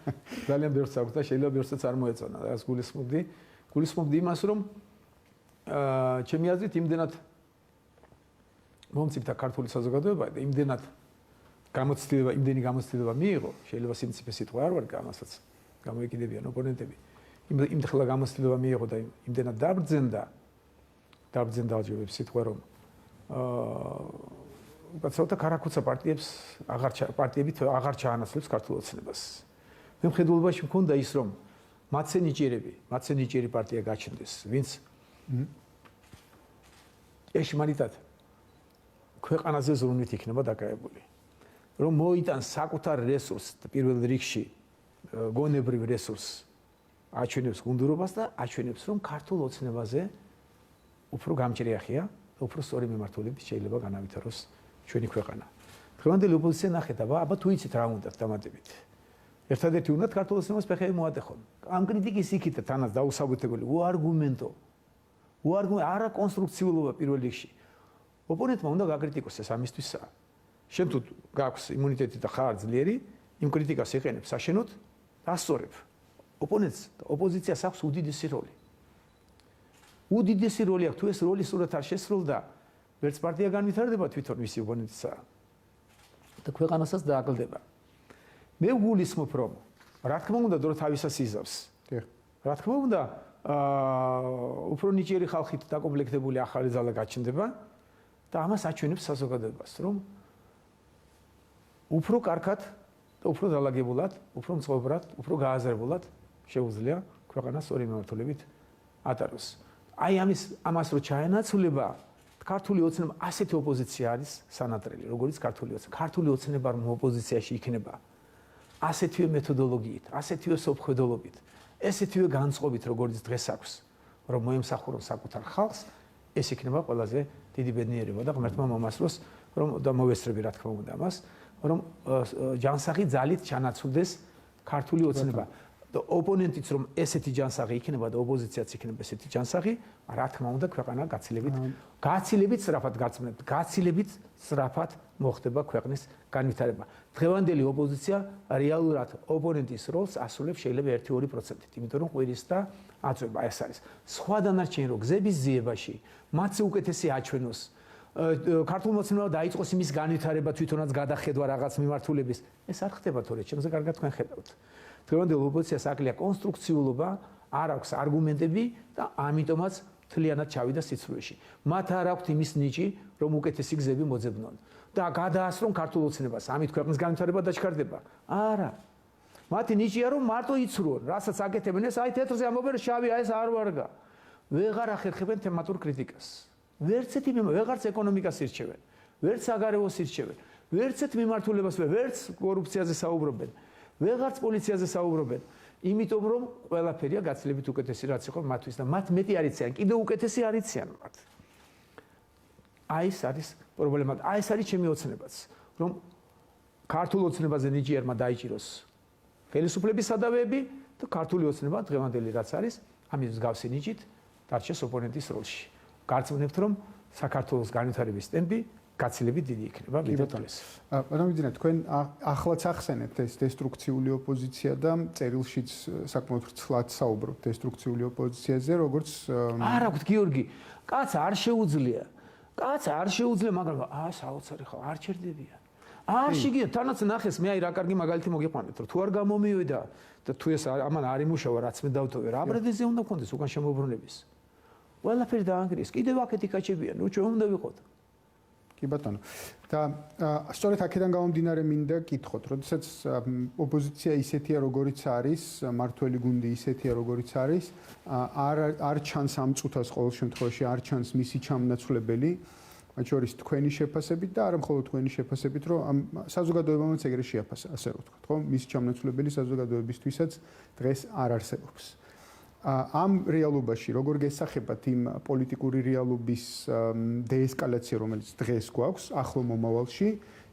ძალიან ბევრს აქვს და შეიძლება ბევრსაც არ მოეწონა. რაც გულისხმობდი იმას, რომ ჩემი აზრით იმდენად მომწიფდა ქართული საზოგადოება და იმდენად გამოცდილება, იმდენი გამოცდილება მიიღო, შეიძლება სიმწიფე სიტყვა არ ვარ გამასაც გამოიკიდებიან ოპონენტები. იმდახლა გამოცდილება მიიღო და იმდენად დაბრძენდა ჯობებს სიტყვა რომ უკაცრავად კარაკუცა პარტიებით აღარ ჩაანაცვლებს ქართულ ოცნებას. მე მხედველობაში მქონდა ის რომ მათზე ნიჭიერი პარტია გაჩნდეს, ვინც ეშმარიტად ქვეყანაზე ზრუნვით იქნება დაკავებული. რომ მოიტანს საკუთარ რესურსს პირველ რიგში გონებრივ რესურსს აჩვენებს გუნდურობას და აჩვენებს რომ ქართულ ოცნებაზე უფრო გამჭრიახია და უფრო სწორი მიმართულებით შეიძლება განავითაროს ჩვენი ქვეყანა. დღევანდელი ოპოზიცია ნახეთ, აბა თუ იცით რა უნდათ დამატებით. ერთადერთი უნდათ ქართულ ოცნებას ფეხები მოატეხონ. ამ კრიტიკის იქით თანაც დაუსაბუთებელი უარგუმენტო არა კონსტრუქციულობა პირველ რიგში. ოპონენტმა უნდა გაკრიტიკოს ეს ამისთვისაა. შენ თუ გაქვს იმუნიტეტი და ხარ ძლიერი, იმ კრიტიკას იყენებ საშენოდ და ასწორებ. ოპონენტს და ოპოზიციას აქვს უდიდესი როლი. უდიდესი როლი აქვს, თუ ეს როლი სწორად არ შესრულდა, ვერც პარტია განვითარდება თვითონ მისი ოპონენტისა და ქვეყანასაც დააკლდება. მე ვგულისხმობ, რომ რა თქმა უნდა, დრო თავისას იზავს. რა თქმა უნდა, უფრო ნიჭიერი ხალხით დაკომპლექტებული ახალი ძალა გაჩნდება და ამას აჩვენებს საზოგადოებას, რომ უფრო კარგად და უფრო დალაგებულად, უფრო მწყობრად, უფრო გააზრებულად შეუძლია ქვეყანას სწორი მიმართულებით ატაროს. აი ამას რო ჩაენაცვლება, ქართული ოცნება ასეთი ოპოზიცია არის სანატრელი, როგორც ქართული ოცნება. ქართული ოცნება რომ ოპოზიციაში იქნება ასეთივე მეთოდოლოგიით, ასეთივე სოფხედელობით, ესეთივე განწყობით, როგორც დღეს აქვს, რომ მოემსახურონ საკუთარ ხალხს, ეს იქნება ყველაზე დიდი ბედნიერება და ღმერთმა მომასწროს, რომ და მოვესწრები რა თქმა უნდა ამას, რომ ჯანსაღი ძალით ჩანაცვლდეს ქართული ოცნება. და ოპონენტიც რომ ესეთი ჯანსაღი იქნება და ოპოზიციაც იქნება ესეთი ჯანსაღი, რა თქმა უნდა ქვეყანა გაცილებით სწრაფად მოხდება ქვეყნის განვითარება. დღევანდელი ოპოზიცია რეალურად ოპონენტის როლს ასრულებს შეიძლება 1-2%-ით, იმიტომ რომ ყვირის და აწვება ეს არის. სხვა დანარჩენი რო გზების ძიებაში მათზე უკეთესი აჩვენოს, ქართულ მოცემებმა დაიწყოს იმის განვითარება თვითონაც გადახედვა რაღაც მიმართულების, ეს არ ხდება თორე, ჩემზე კარგად თქვენ ხედავთ. დღევანდელ ოპოზიციას აკლია კონსტრუქციულობა, არ აქვს არგუმენტები და ამიტომაც მთლიანად ჩავიდა სიცრუეში. მათ არ აქვთ იმის ნიჭი, რომ უკეთესი გზები მოძებნონ და გადაასრონ ქართულ ოცნებას. ამით ქვეყნის განვითარება დაჩქარდება. არა. მათი ნიჭია რომ მარტო იცრუონ, რასაც აკეთებენ ეს აი თეთრზე ამობენ შავია ეს არ ვარგა. ვეღარ ახერხებენ თემატურ კრიტიკას. ვერც ეკონომიკას ირჩევენ, ვერც საგარეოს ირჩევენ, ვერც მიმართულებას, ვერც კორუფციაზე საუბრობენ. ვეღარც პოლიციაზე საუბრობენ, იმიტომ რომ ყველაფერია გაცილებით უკეთესი რაც იყო მათთვის და მათ მეტი არ იციან, კიდევ უკეთესი არ იციან მათ. აი ეს არის პრობლემა, აი ეს არის ჩემი ოცნებაც, რომ ქართულ ოცნებაზე ნიჭიერმა დაიჭიროს ხელისუფლების სადავეები და ქართული ოცნება დღევანდელი რაც არის, ამის მსგავსი ნიჭით დარჩეს ოპონენტის როლში. გარწმუნებთ რომ საქართველოს განვითარების ტემპი გაცილებით დიდი იქნება მიდოდეს. ბატონო, თქვენ ახლაც ახსენებთ ეს დესტრუქციული ოპოზიცია და წერილშიც საკმაოდ ხრცლად საუბრობთ დესტრუქციული ოპოზიციაზე, როგორც არ აქვს გიორგი, კაც არ შეუძლია, მაგრამ საოცარი ხო არ ჩერდებიან. არ შეგია, თანაც ნახეს, მე აი რა კარგი მაგალითი მოგიყვანეთ, რომ თუ არ გამომივიდა და თუ ეს ამან არ იმუშავა, რაც მე დავტოვე, რა პრეტენზია უნდა გქონდეს უკან შემოbrunების. ყველაფერი დაანგრიეს, კიდევ აქეთი კაჩებიან, ნუ ჩვენ უნდა ვიყოთ. კი ბატონო. და სწორედ აქედან გამომდინარე მინდა გითხოთ, როდესაც ოპოზიცია ისეთია როგორიც არის, მართველი გუნდი ისეთია როგორიც არის, არ ჩანს ამ წუთას ყოველ შემთხვევაში არ ჩანს მისი ჩამნაცვლებელი, მათ შორის თქვენი შეფასებით და არა მხოლოდ თქვენი შეფასებით, რომ ამ საზოგადოებამაც ეგრე შეაფასა, ასე რომ ვთქვათ, ხო? მისი ჩამნაცვლებელი საზოგადოებისთვისაც დღეს არ არსებობს. ამ რეალობაში როგორ გესახებათ იმ პოლიტიკური რეალობის დეესკალაცია, რომელიც დღეს გვაქვს ახლო მომავალში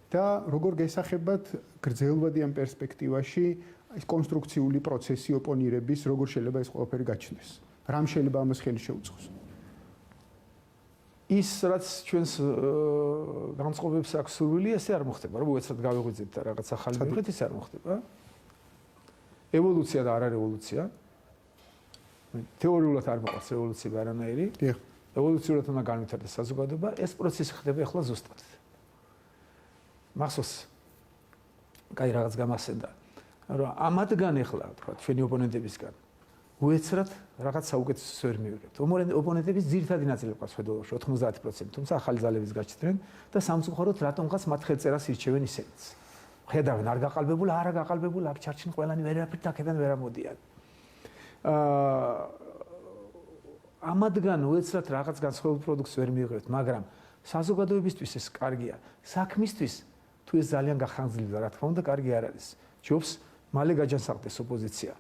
და როგორ გესახებათ გრძელვადიან პერსპექტივაში ეს კონსტრუქციული პროცესი ოპონირების, როგორ შეიძლება ეს ყველაფერი გაჩნდეს? რამ შეიძლება ამას ხელი შეუწყოს? ის რაც ჩვენს განწყობებს აქვს სურვილი, ესე არ მოხდება, რომ უეცრად გავიღვიძებთ და რაღაც ახალი მივიღეთ, ეს არ მოხდება. ევოლუცია და არა რევოლუცია. თეორიულად არ მოყავს რევოლუცია არანაირი. ევოლუციურად უნდა განვითარდეს საზოგადოება, ეს პროცესი ხდება ახლა ზუსტად. მახსოვს კაი რაღაც გამახსენდა, რომ ამათგან ახლა თქვა ჩვენი ოპონენტებისგან უეცრად რაღაც საუკეთესოს ვერ მივიღებთ. ოპონენტების ძირითადი ნაწილი ყავს ფედერალში 90%, თუმცა ახალი ძალების გაჩნდნენ და სამწუხაროდ რატომღაც მათ ხელწერას ირჩევენ ისინიც. ხედავენ არ გაყალბებულ, არა გაყალბებულ, აქ ჩარჩენ ყველანი ვერაფრით აქედან ვერ ამოდიან. ამათგან უეცრად რაღაც განსხვავებულ პროდუქტს ვერ მივიღებთ, მაგრამ საზოგადოებისთვის ეს კარგია. საქმისთვის თუ ეს ძალიან გახანგრძლივდა, რა თქმა უნდა, კარგი არ არის. ჯობს მალე გაჯანსაღდეს ოპოზიცია.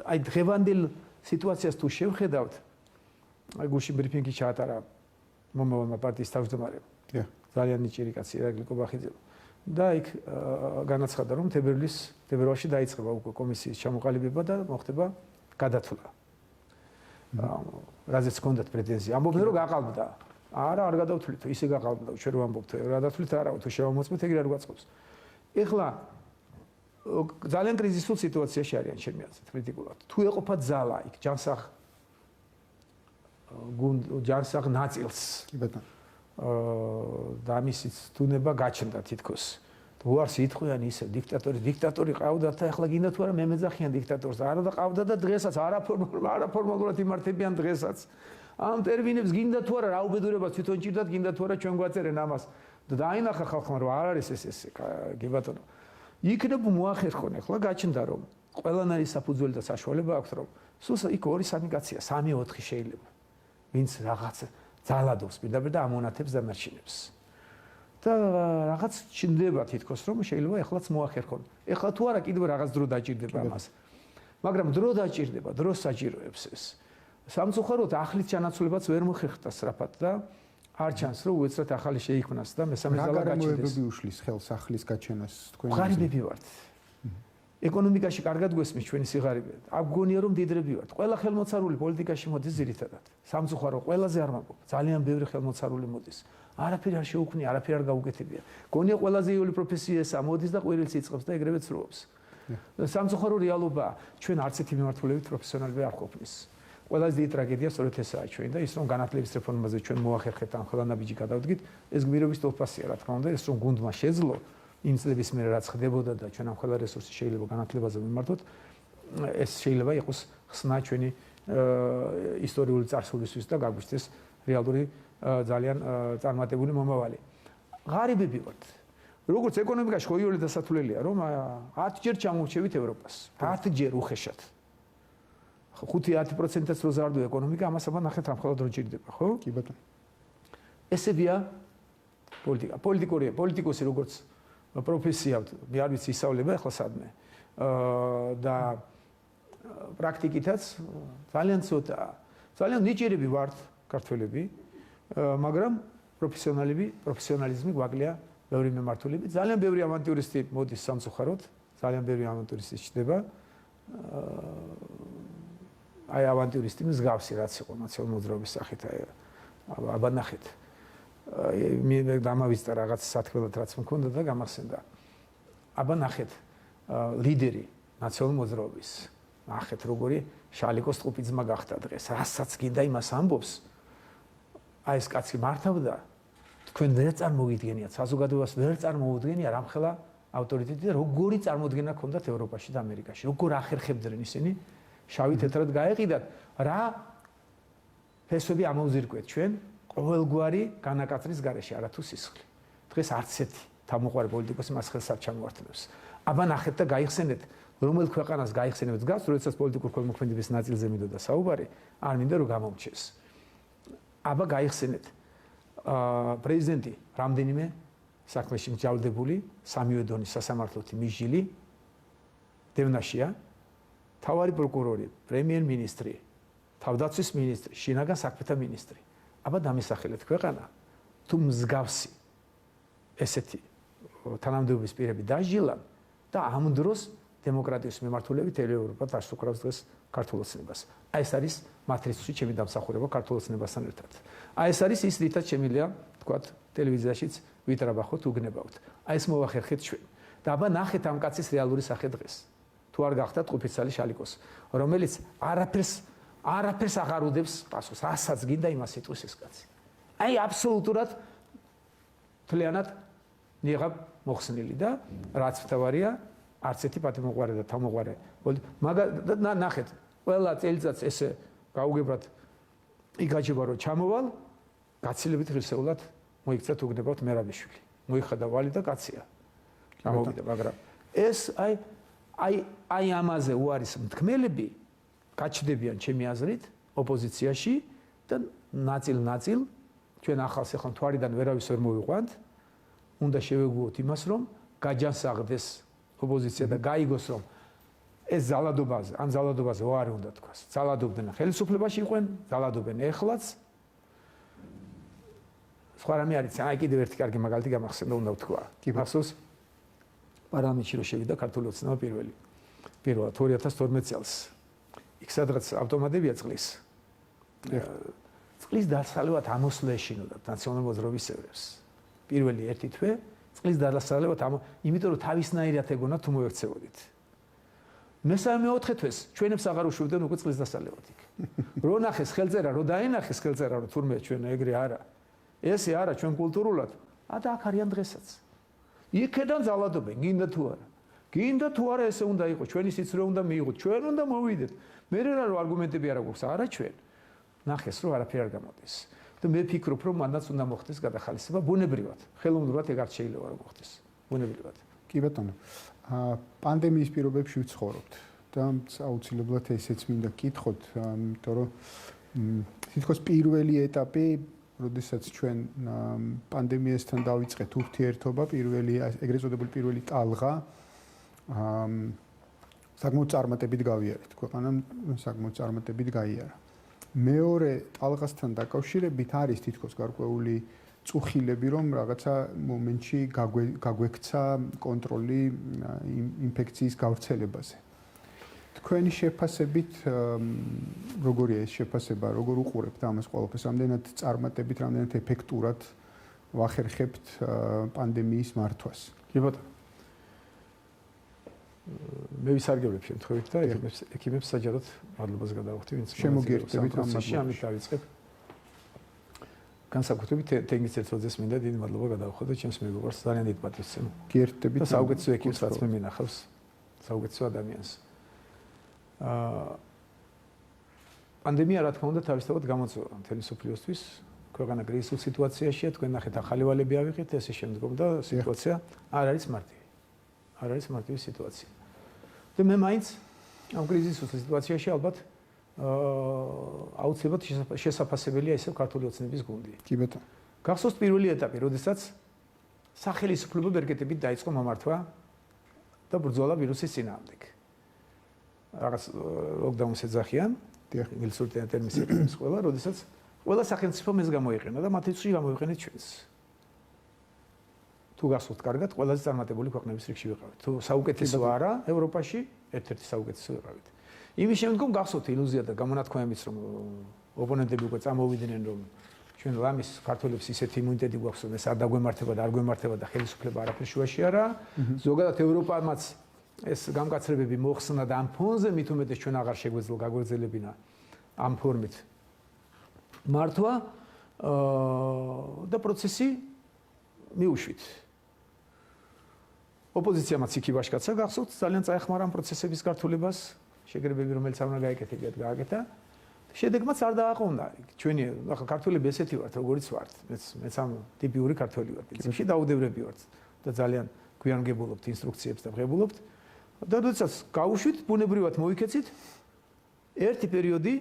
აი დღევანდელ სიტუაციას თუ შევხედავთ, აი გუშინ ბრიფინგი ჩაატარა მომავალმა პარტიის თავმჯდომარემ. ძალიან ნიჭიერი კაცი ირაკლი კობახიძემ. და იქ განაცხადა, რომ თებერვალში დაიწყება უკვე კომისიის ჩამოყალიბება და მოხდება გადათვლა. რაზეც ჰქონდათ პრეტენზია. ამბობდნენ, რომ გაყალბდა. არა, არ გადავთვლით, ისე გაყალბდა, ჩვენ რომ ამბობთ, გადათვლით არა, თუ შევამოწმეთ, ეგრე არ გვაწყობს. ეხლა ძალიან კრიზისულ სიტუაციაში არიან ჩემი აზრით კრიტიკულად. თუ ეყოფა ძალა იქ ჯანსაღ ნაწილს. კი ბატონო. და ამისიც თუნება გაჩნდა თითქოს. უარს იტყვიან ისე დიქტატორი ყავდათ და ახლა გინდა თუ არა მე მეძახიან დიქტატორს. არა და ყავდა და დღესაც არაფორმალურად იმართებიან დღესაც. ამ ტერმინებს გინდა თუ არა რა უბედურებას თვითონ ჭირდათ, გინდა თუ არა ჩვენ გვაწერენ ამას. და დაინახა ხალხმა რომ არ არის ეს კი ბატონო. იქნებ მოახერხონ ახლა გაჩნდა რომ ყველანაირი საფუძველი და საშუალება აქვს რომ სულ იქ 2-3 კაცია 3-4 შეიძლება ვინც რაღაც ძალადობს პირდაპირ და ამონათებს და მარჩინებს და რაღაც ჩნდება თითქოს რომ შეიძლება ეხლაც მოახერხონ ეხლა თუ არა კიდევ რაღაც დრო დაჭირდება ამას მაგრამ დრო დაჭირდება დროს საჭიროებს ეს სამწუხაროდ ახლის ჩანაცვლებაც ვერ მოხერხდა სწრაფად და არ ჩანს რომ უეცრად ახალი შეიქმნას და მესამე ძალა გაჩნდეს. რა უშლის ხელს ახლის გაჩენას თქვენ? ღარიბები ვართ. ეკონომიკაში კარგად გვესმის ჩვენი სიღარიბე. აქ გონია რომ დიდრები ვართ. ყველა ხელმოწარული პოლიტიკაში მოდის ძირითადად. სამწუხარო ყველაზე არ მაქვს. ძალიან ბევრი ხელმოწარული მოდის. არაფერი არ შეუქმნია, არაფერი არ გაუკეთებია. გონია ყველაზე იული პროფესია ესა მოდის და ყველს იწყებს და ეგრევე ცრუობს. სამწუხარო რეალობაა. ჩვენ არც ერთი მიმართულებით პროფესიონალები არ ყოფნის. ყველაზე დიდი ტრაგედია სწორედ ესაა ჩვენ და ის რომ განათლების რეფორმაზე ჩვენ მოახერხეთ ამ ხელანაბიჯი გადავდგით ეს გმირობის ტოლფასია რა თქმა უნდა ეს რომ გუნდმა შეძლო იმ წლების მერე რაც ხდებოდა და ჩვენ ამ ხელა რესურსი შეიძლება განათლებაზე მიმართოთ ეს შეიძლება იყოს ხსნა ჩვენი ისტორიული წარსულისთვის და გაგვიჩნდეს რეალური ძალიან წარმატებული მომავალი ღარიბები ვართ როგორც ეკონომიკაში ხო იოლი დასათვლელია რომ 10 ჯერ ჩამოვჩევით ევროპას 10 ჯერ უხეშად 5-10%-ს რო ზარდო ეკონომიკა, ამას აბა ნახეთ ამ ხოლმე დრო ჭირდება, ხო? კი ბატონო. ესებია პოლიტიკა. პოლიტიკოსი როგორც პროფესია, მე არ ვიცი ისწავლება ახლა სადმე. და პრაქტიკითაც ძალიან ცოტა. ძალიან ნიჭიერები ვართ ქართველები, მაგრამ პროფესიონალიზმი გვაკლია ბევრი მიმართულებით. ძალიან ბევრი ავანტიურისტი მოდის სამწუხაროდ, ძალიან ბევრი ავანტიურისტი ჩნდება. აი ავანტიურისტი მსგავსი რაც იყო ნაციონალურ მოძრაობის სახით აბა ნახეთ მე დამავიწყდა რაღაც სათქმელად რაც მქონდა და გამახსენდა აბა ნახეთ ლიდერი ნაციონალურ მოძრაობის ნახეთ როგორი შალიკოს ტყუპიძმა გახდა დღეს რასაც გინდა იმას ამბობს აი ეს კაცი მართავდა თქვენ ვერ წარმოვიდგენიათ საზოგადოებას ვერ წარმოუდგენია რამხელა ავტორიტეტი და როგორი წარმოდგენა ჰქონდათ ევროპაში და ამერიკაში როგორ ახერხებდნენ ისინი შავი თეთრად გაეყიდათ რა ფესვები ამოვზირკვეთ ჩვენ ყოველგვარი განაკაცრის გარეშე არათუ სისხლი დღეს არც ერთი თავმოყარი პოლიტიკოსი მას ხელს არ ჩამოართმევს აბა ნახეთ და გაიხსენეთ რომელ ქვეყანას გაიხსენებთ გას როდესაც პოლიტიკურ ქოლმოქმედების ნაწილზე მინდოდა საუბარი არ მინდა რომ გამომჩეს აბა გაიხსენეთ პრეზიდენტი რამდენიმე საქმეში მსჯავრდებული სამივე დონის სასამართლოთი მისჯილი დევნაშია თავარი პროკურორი, პრემიერ-მინისტრი, თავდაცვის მინისტრი, შინაგან საქმეთა მინისტრი. აბა დამისახელეთ ქვეყანა თუ მსგავსი ესეთი თანამდებობის პირები დაჟილან და ამ დროს დემოკრატიის მიმართულებით ევროპა დასუკრავს დღეს ქართულ ოცნებას. აი ეს არის მატრიცში ჩემი დამსახურება ქართულ ოცნებასთან ერთად. აი ეს არის ის რითაც შემიძლია თქვათ ტელევიზიაშიც ვიტრაბახოთ უგნებავთ. აი ეს მოვახერხეთ ჩვენ. და აბა ნახეთ ამ კაცის რეალური სახე დღეს. თუ არ გახდათ ყופიცალი შალიკოს, რომელიც არაფერს აღარ უდევს პასუხს, რასაც გინდა იმას იტყვის ეს კაცი. აი აბსოლუტურად თლიანად ნიღაბ მოხსნილი და რაც მთავარია არც ერთი პატიმოყვარე და თავმოყვარე. მაგრამ ნახეთ, ყველა წელიწადს ესე გაუგებრად იგაჯება რომ ჩამოვალ, გაცილებით ღირსეულად მოიქცა თუ გნებავთ მერაბიშვილი. მოიხადა ვალი და კაცია. გამოვიდა, მაგრამ ეს აი ამაზე უარის მთქმელები გაჩნდებიან ჩემი აზრით ოპოზიციაში და ნაწილ ჩვენ ახალს ახლა თვარიდან ვერავის ვერ მოვიყვანთ. უნდა შევეგუოთ იმას, რომ გაჯანსაღდეს ოპოზიცია და გაიგოს, რომ ეს ზალადობაზე, ან ზალადობაზე ვარ უნდა თქვას. ზალადობდნენ ხელისუფლებაში იყვნენ, ზალადობენ ეხლაც. სხვა რამე არის, აი კიდევ ერთი კარგი მაგალითი გამახსენდა, უნდა ვთქვა. მახსოვს პარლამენტში რო შევიდა ქართული ოცნება პირველად 2012 წელს. იქ სადღაც ავტომატებია წყლის. წყლის დასალევად ამოსვლა ეშინოდა ნაციონალურ მოძრაობის წევრებს. პირველი ერთი თვე წყლის დასალევად იმიტომ რომ თავისნაირად ეგონა თუ მოექცეოდით. მესამე-მეოთხე თვეს ჩვენებს აღარ უშვებდნენ უკვე წყლის დასალევად იქ. რო ნახეს ხელწერა, რო დაენახეს ხელწერა, რომ თურმე ჩვენ ეგრე არა. ესე არა ჩვენ კულტურულად, და აქ არიან დღესაც. იქედან ზალადობენ, გინდა თუ არა. გინდა თუ არა ესე უნდა იყოს, ჩვენი სიცრუე უნდა მიიღოთ, ჩვენ უნდა მოვიდეთ. მე რა რომ არგუმენტები არ აქვს, არა ჩვენ. ნახეს რომ არაფერი არ გამოდის. და მე ფიქრობ რომ მანდაც უნდა მოხდეს გადახალისება ბუნებრივად. ხელოვნურად ეგ არ შეიძლება რომ მოხდეს. ბუნებრივად. კი ბატონო. პანდემიის პირობებში ვცხოვრობთ და აუცილებლად ესეც მინდა კითხოთ, იმიტომ რომ თითქოს პირველი ეტაპი, როდესაც ჩვენ პანდემიასთან დავიწყეთ ურთიერთობა, ეგრეთ წოდებული პირველი ტალღა, საკმაოდ წარმატებით გავიარეთ. ქვეყანამ საკმაოდ წარმატებით გაიარა. მეორე ტალღასთან დაკავშირებით არის თითქოს გარკვეული წუხილები, რომ რაღაცა მომენტში გაგვექცა კონტროლი ინფექციის გავრცელებაზე. თქვენი შეფასებით როგორია ეს შეფასება, როგორ უყურებთ ამას ყველაფერს, რამდენად წარმატებით, რამდენად ეფექტურად ვახერხებთ პანდემიის მართვას? კი ბატონო. მე ვისარგებლებ შემთხვევით და ექიმებს საჯაროდ მადლობას გადავხდი, ვინც შემოგიერთდებით ამ პროცესში ამით დავიწყებ. განსაკუთრებით ტენგის ერთოძეს მინდა დიდი მადლობა გადავხო და ჩემს მეგობარს ძალიან დიდ პატივს ვცემ. გიერთდებით და საუკეთესო ექიმს რაც მე მინახავს, საუკეთესო ადამიანს. პანდემია რა თქმა უნდა თავისთავად გამოწვევა მთელი მსოფლიოსთვის. ქვეყანა კრიზისულ სიტუაციაშია, თქვენ ნახეთ ახალი ვალები ავიღეთ, ესე შემდგომ და სიტუაცია არ არის მარტივი. არ არის მარტივი სიტუაცია. და მე მაინც ამ კრიზისულ სიტუაციაში ალბათ აუცილებლად შესაძლებელია ისევ ქართული ოცნების გუნდი. კი ბატონო. გახსოვთ პირველი ეტაპი, როდესაც სახელმწიფო ბერკეტებით დაიწყო მომართვა და ბრძოლა ვირუსის წინააღმდეგ. რაღაც ლოკდაუნს ეძახიან, ინგლისურ ტერმინს ეყენებს ყველა, როდესაც ყველა სახელმწიფო ეს გამოიყენა და მათ ისე გამოიყენეთ ჩვენს. თუ გახსოვთ კარგად, ყველაზე წარმატებული ქვეყნების რიგში ვიყავით. თუ საუკეთესო არა ევროპაში, ერთ-ერთი საუკეთესო ვიყავით. იმის შემდგომ გახსოვთ ილუზია და გამონათქვამებიც, რომ ოპონენტები უკვე წამოვიდნენ, რომ ჩვენ ლამის ქართველებს ისეთი იმუნიტეტი გვაქვს, რომ ეს არ დაგვემართება და არ გვემართება და ხელისუფლება არაფერ შუაში არა. ზოგადად ევროპამაც ეს გამკაცრებები მოხსნა და ამ ფონზე მით უმეტეს ჩვენ აღარ შეგვეძლო გაგვერძელებინა ამ ფორმით მართვა და პროცესი მიუშვით. ოპოზიციამაც იქ იბაშკაცა, გახსოვთ ძალიან წაეხმარა ამ პროცესების გართულებას, შეგრებები რომელიც არ უნდა გაეკეთებიათ, გააკეთა. შედეგმაც არ დააყოვნდა. ჩვენი ახლა ქართველები ესეთი ვართ, როგორიც ვართ. მეც ამ ტიპიური ქართველი ვარ. პრინციპში დაუდევრები ვართ და ძალიან გვიანგებულობთ ინსტრუქციებს და ვღებულობთ. და როდესაც გავუშვით, ბუნებრივად მოიქეცით, ერთი პერიოდი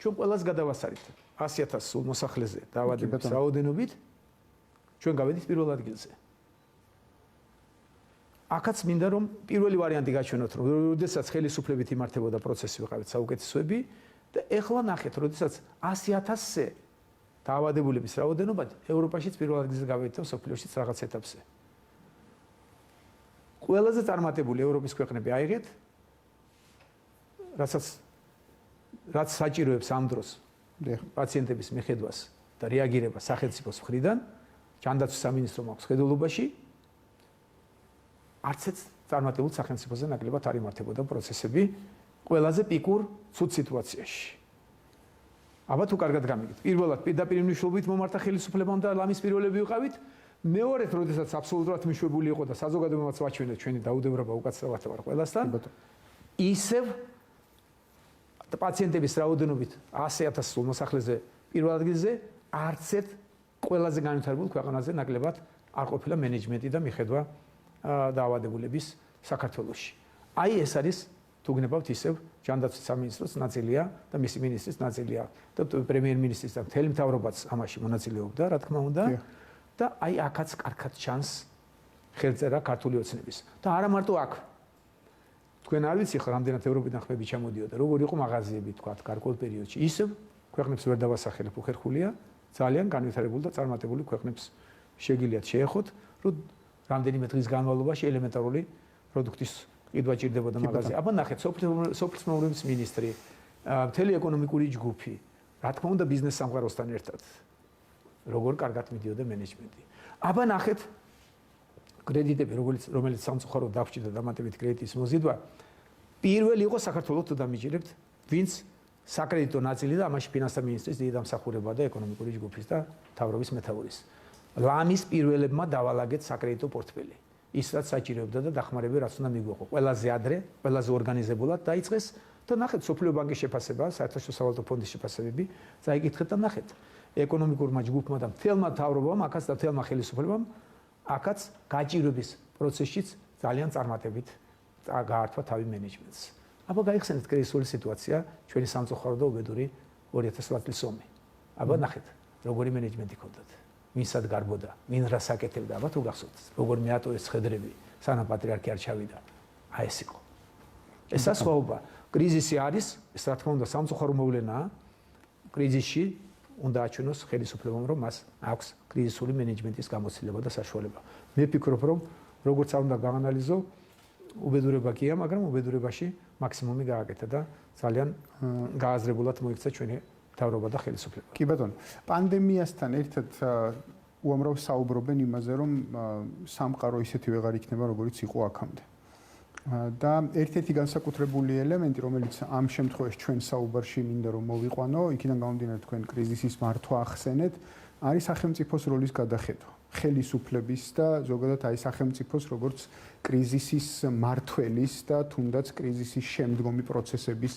ჩვენ ყველას გადავასარით 100,000 სულ მოსახლეზე დაავადების რაოდენობით ჩვენ გავედით პირველ ადგილზე. აქაც მინდა რომ პირველი ვარიანტი გაჩვენოთ, რომ როდესაც ხელისუფლებით იმართებოდა პროცესი ვიყავით საუკეთესოები და ეხლა ნახეთ, როდესაც 100,000-ზე დაავადებულების რაოდენობა ევროპაშიც პირველ ადგილზე გავედით და სოფლიოშიც რაღაც ეტაპზე. ყველაზე წარმატებული ევროპის ქვეყნები აიღეთ, რაც საჭიროებს ამ დროს პაციენტების მიხედვას და რეაგირებას სახელმწიფოს მხრიდან, ჯანდაცვის სამინისტრომ აქვს ხედულობაში, არც ერთ წარმატებულ სახელმწიფოზე ნაკლებად არ იმართებოდა პროცესები ყველაზე პიკურ ცუდ სიტუაციაში. აბა თუ კარგად გამიგეთ, პირველად პირდაპირ მნიშვნელობით მომართა ხელისუფლებამ და ლამის პირველები ვიყავით მეორედ, როდესაც აბსოლუტურად მიშვებული იყო და საზოგადოებაც ვაჩვენეთ ჩვენი დაუდევრობა უკაცრავად ვარ ყველასთან, ისევ პაციენტების რაოდენობით 100,000 მოსახლეზე პირველ ადგილზე არც ერთ ყველაზე განვითარებულ ქვეყანაზე ნაკლებად არ ყოფილა მენეჯმენტი და მიხედვა დაავადებულების საქართველოში. აი ეს არის თუ გნებავთ ისევ ჯანდაცვის სამინისტროს ნაწილია და მისი მინისტრის ნაწილია და პრემიერ-მინისტრის და მთელი მთავრობაც ამაში მონაწილეობდა, რა თქმა უნდა. და აი აქაც კარგად ჩანს ხელწერა ქართული ოცნების. და არა მარტო აქ. თქვენ არ ვიცი ხო რამდენად ევროპიდან ხმები ჩამოდიოდა, როგორ იყო მაღაზიები თქვა გარკვეულ პერიოდში. ისევ ქვეყნებს ვერ დავასახელებ, უხერხულია, ძალიან განვითარებული და წარმატებული ქვეყნებს შეგიძლიათ შეეხოთ, რომ რამდენიმე დღის განმავლობაში ელემენტარული პროდუქტის ყიდვა ჭირდებოდა მაღაზიაში. აბა ნახეთ, სოფლის მეურნეობის მინისტრი, მთელი ეკონომიკური ჯგუფი, რა თქმა უნდა ბიზნეს სამყაროსთან ერთად. როგორ კარგად მიდიოდა მენეჯმენტი. აბა ნახეთ კრედიტები, რომელიც სამწუხაროდ დაგჭირდა დამატებით კრედიტის მოზიდვა, პირველი იყო საქართველოს თუ დამიჯერებთ, ვინც საკრედიტო ნაწილი და ამაში ფინანსთა მინისტრის დიდი დამსახურება და ეკონომიკური ჯგუფის და მთავრობის მეთაურის. ლამის პირველებმა დავალაგეთ საკრედიტო პორტფელი. ის რაც საჭიროებდა და დახმარება რაც უნდა მიგვეყო. ყველაზე ადრე, ყველაზე ორგანიზებულად დაიწყეს და ნახეთ სოფლიო ბანკის შეფასება, საერთაშორისო სავალუტო ფონდის შეფასებები, წაიკითხეთ და ნახეთ. ეკონომიკურმა ჯგუფმა და მთელმა მთავრობამ, აქაც და მთელმა ხელისუფლებამ, აქაც გაჭირვების პროცესშიც ძალიან წარმატებით გაართვა თავი მენეჯმენტს. აბა გაიხსენეთ კრიზისული სიტუაცია, ჩვენი სამწუხარო და უბედური 2008 წლის ომი. აბა ნახეთ, როგორი მენეჯმენტი ჰქონდათ. ვინსად გარბოდა, ვინ რას აკეთებდა, აბა თუ გახსოვთ, როგორ მეატოვეს ცხედრები, სანამ პატრიარქი არ ჩავიდა. აი ეს იყო. ეს ასხვაობა, კრიზისი არის, ეს რა თქმა უნდა სამწუხარო მოვლენაა. კრიზისში უნდა აჩვენოს ხელისუფლებამ, რომ მას აქვს კრიზისული მენეჯმენტის გამოცდილება და საშუალება. მე ვფიქრობ, რომ როგორც არ უნდა გაანალიზო, უბედურება კია, მაგრამ უბედურებაში მაქსიმუმი გააკეთა და ძალიან გააზრებულად მოიქცა ჩვენი მთავრობა და ხელისუფლება. კი ბატონო, პანდემიასთან ერთად უამრავ საუბრობენ იმაზე, რომ სამყარო ისეთი ვეღარ იქნება, როგორიც იყო აქამდე. და ერთ-ერთი განსაკუთრებული ელემენტი, რომელიც ამ შემთხვევაში ჩვენ საუბარში მინდა რომ მოვიყვანო, იქიდან გამომდინარე თქვენ კრიზისის მართვა ახსენეთ, არის სახელმწიფოს როლის გადახედვა. ხელისუფლების და ზოგადად აი სახელმწიფოს როგორც კრიზისის მმართველის და თუნდაც კრიზისის შემდგომი პროცესების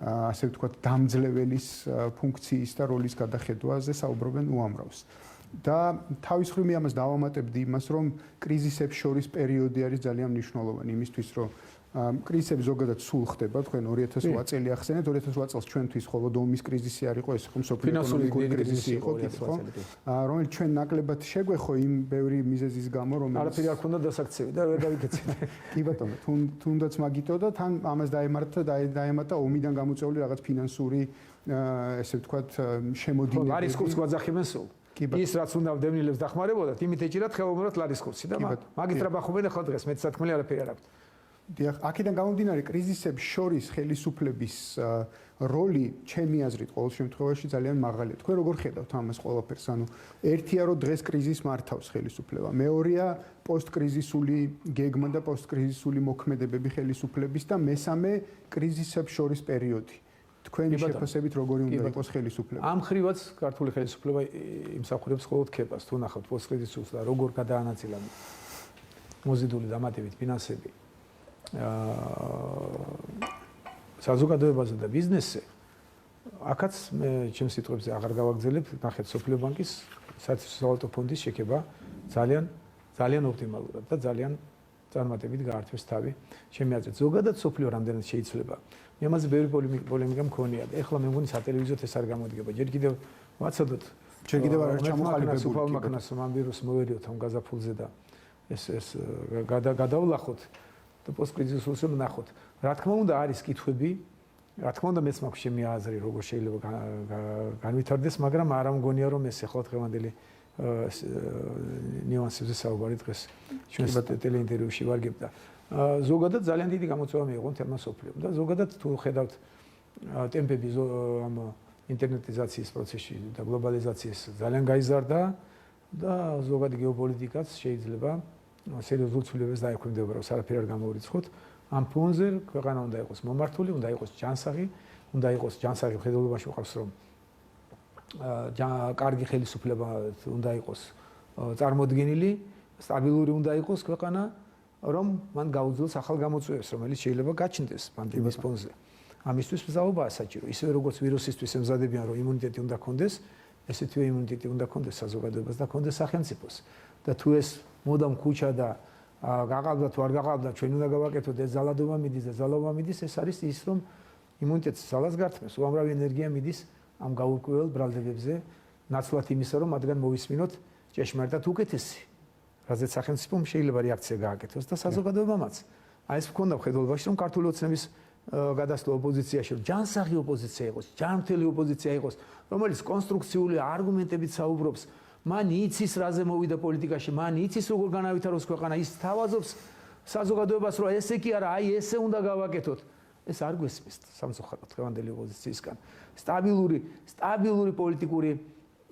ასე ვთქვათ დამძლეველის ფუნქციის და როლის გადახედვაზე საუბრობენ უამრავს. და თავის მხრივ მე ამას დავამატებდი იმას, რომ კრიზისებს შორის პერიოდი არის ძალიან მნიშვნელოვანი იმისთვის, რომ კრიზისები ზოგადად სულ ხდება, თქვენ 2008 წელი ახსენეთ, 2008 წელს ჩვენთვის ხოლო ომის კრიზისი არ იყო, ეს იყო მსოფლიო ეკონომიკური კრიზისი იყო, ხო? რომელიც ჩვენ ნაკლებად შეგვეხო იმ ბევრი მიზეზის გამო, რომელიც არაფერი არ ქონდა დასაქცევი და ვერ დავიქეცეთ. კი ბატონო, თუნდაც მაგიტო და თან ამას დაემატა ომიდან გამოწვეული რაღაც ფინანსური ესე ვთქვათ შემოდინებები. ლარის კურსს გვაძახებენ სულ. ის რაც უნდა დევნილებს დახმარებოდათ, იმით ეჭირათ ხელოვნურად ლარის კურსი და მაგით რა ბახობენ ახლა დღეს, მეც სათქმელი არაფერი არ აქვს. დიახ, აქედან გამომდინარე კრიზისებს შორის ხელისუფლების როლი, ჩემი აზრით, ყოველ შემთხვევაში ძალიან მაღალია. თქვენ როგორ ხედავთ ამას ყველაფერს? ანუ ერთია რომ დღეს კრიზისს მართავს ხელისუფლება. მეორეა პოსტკრიზისული გეგმა და პოსტკრიზისული მოქმედებები ხელისუფლების და მესამე კრიზისებს შორის პერიოდი. თქვენი შეფასებით როგორი უნდა იყოს ხელისუფლება? ამ ხრივაც ქართული ხელისუფლება იმსახურებს მხოლოდ ქებას. თუ ნახავთ პოსტკრიზისულს და როგორ გადაანაწილა მოზიდული დამატებით ფინანსები საზოგადოებაზე და ბიზნესზე, აქაც მე ჩემს სიტყვებზე აღარ გავაგრძელებ, ნახეთ სოფლიო ბანკის სავალუტო ფონდის შექება ძალიან ოპტიმალურად და ძალიან წარმატებით გაართვეს თავი. ჩემი აზრით, ზოგადად სოფლიო რამდენად შეიძლება. მე ამაზე ბევრი პოლემიკა მქონია და ეხლა მე მგონი სატელევიზიოდ ეს არ გამოდგება. ჯერ კიდევ ვაცადოთ, ჯერ კიდევ არ არის ჩამოყალიბებული. სოფალ მაქნას მამბიროს მოვერიოთ ამ გაზაფხულზე და ეს გადავლახოთ და პოსტკრიზისულს ვნახოთ. რა თქმა უნდა არის კითხვები, რა თქმა უნდა მეც მაქვს ჩემი აზრი, როგორ შეიძლება განვითარდეს, მაგრამ არ ამგონია რომ ეს ახლა დღევანდელი ნიუანსებზე საუბარი დღეს ჩვენს ტელეინტერვიუში ვარგებდა. ზოგადად ძალიან დიდი გამოწვევა მიიღო თემას სოფლიომ და ზოგადად თუ ხედავთ ტემპები ამ ინტერნეტიზაციის პროცესში და გლობალიზაციის ძალიან გაიზარდა და ზოგადად გეოპოლიტიკაც შეიძლება სერიოზულ ცვლილებას დაექვემდებაროს, არაფერი არ გამოურიცხოთ. ამ ფონზე ქვეყანა უნდა იყოს მომართული, უნდა იყოს ჯანსაღი, უნდა იყოს ჯანსაღი ხედულობაში ვყავს რომ კარგი ხელისუფლება უნდა იყოს წარმოდგენილი, სტაბილური უნდა იყოს ქვეყანა, რომ მან გაუძლოს ახალ გამოწვევებს, რომელიც შეიძლება გაჩნდეს პანდემიის ფონზე. ამისთვის მზაობაა საჭირო. ისევე როგორც ვირუსისთვის ემზადებიან, რომ იმუნიტეტი უნდა ქონდეს, ესეთივე იმუნიტეტი უნდა ქონდეს საზოგადოებას და ქონდეს სახელმწიფოს. და თუ ეს მოდამ ქუჩა და გაყავდა თუ არ გაყავდა, ჩვენ უნდა გავაკეთოთ ეს ზალადობა მიდის და ზალობა მიდის, ეს არის ის, რომ იმუნიტეტს ზალას გართმევს, უამრავი ენერგია მიდის ამ გაურკვეველ ბრალდებებზე, ნაცვლად იმისა, რომ მათგან მოვისმინოთ ჭეშმარიტად უკეთესი, რაზეც სახელმწიფომ შეიძლება რეაქცია გააკეთოს და საზოგადოებამაც. აი ეს მქონდა მხედველობაში, რომ ქართული ოცნების გადასვლა ოპოზიციაში, რომ ჯანსაღი ოპოზიცია იყოს, ჯანმრთელი ოპოზიცია იყოს, რომელიც კონსტრუქციული არგუმენტებით საუბრობს, მან იცის რაზე მოვიდა პოლიტიკაში, მან იცის როგორ განავითაროს ქვეყანა, ის თავაზობს საზოგადოებას, რომ ესე კი არა, აი ესე უნდა გავაკეთოთ. ეს არ გვესმის სამწუხაროდ დღევანდელი ოპოზიციისგან. სტაბილური პოლიტიკური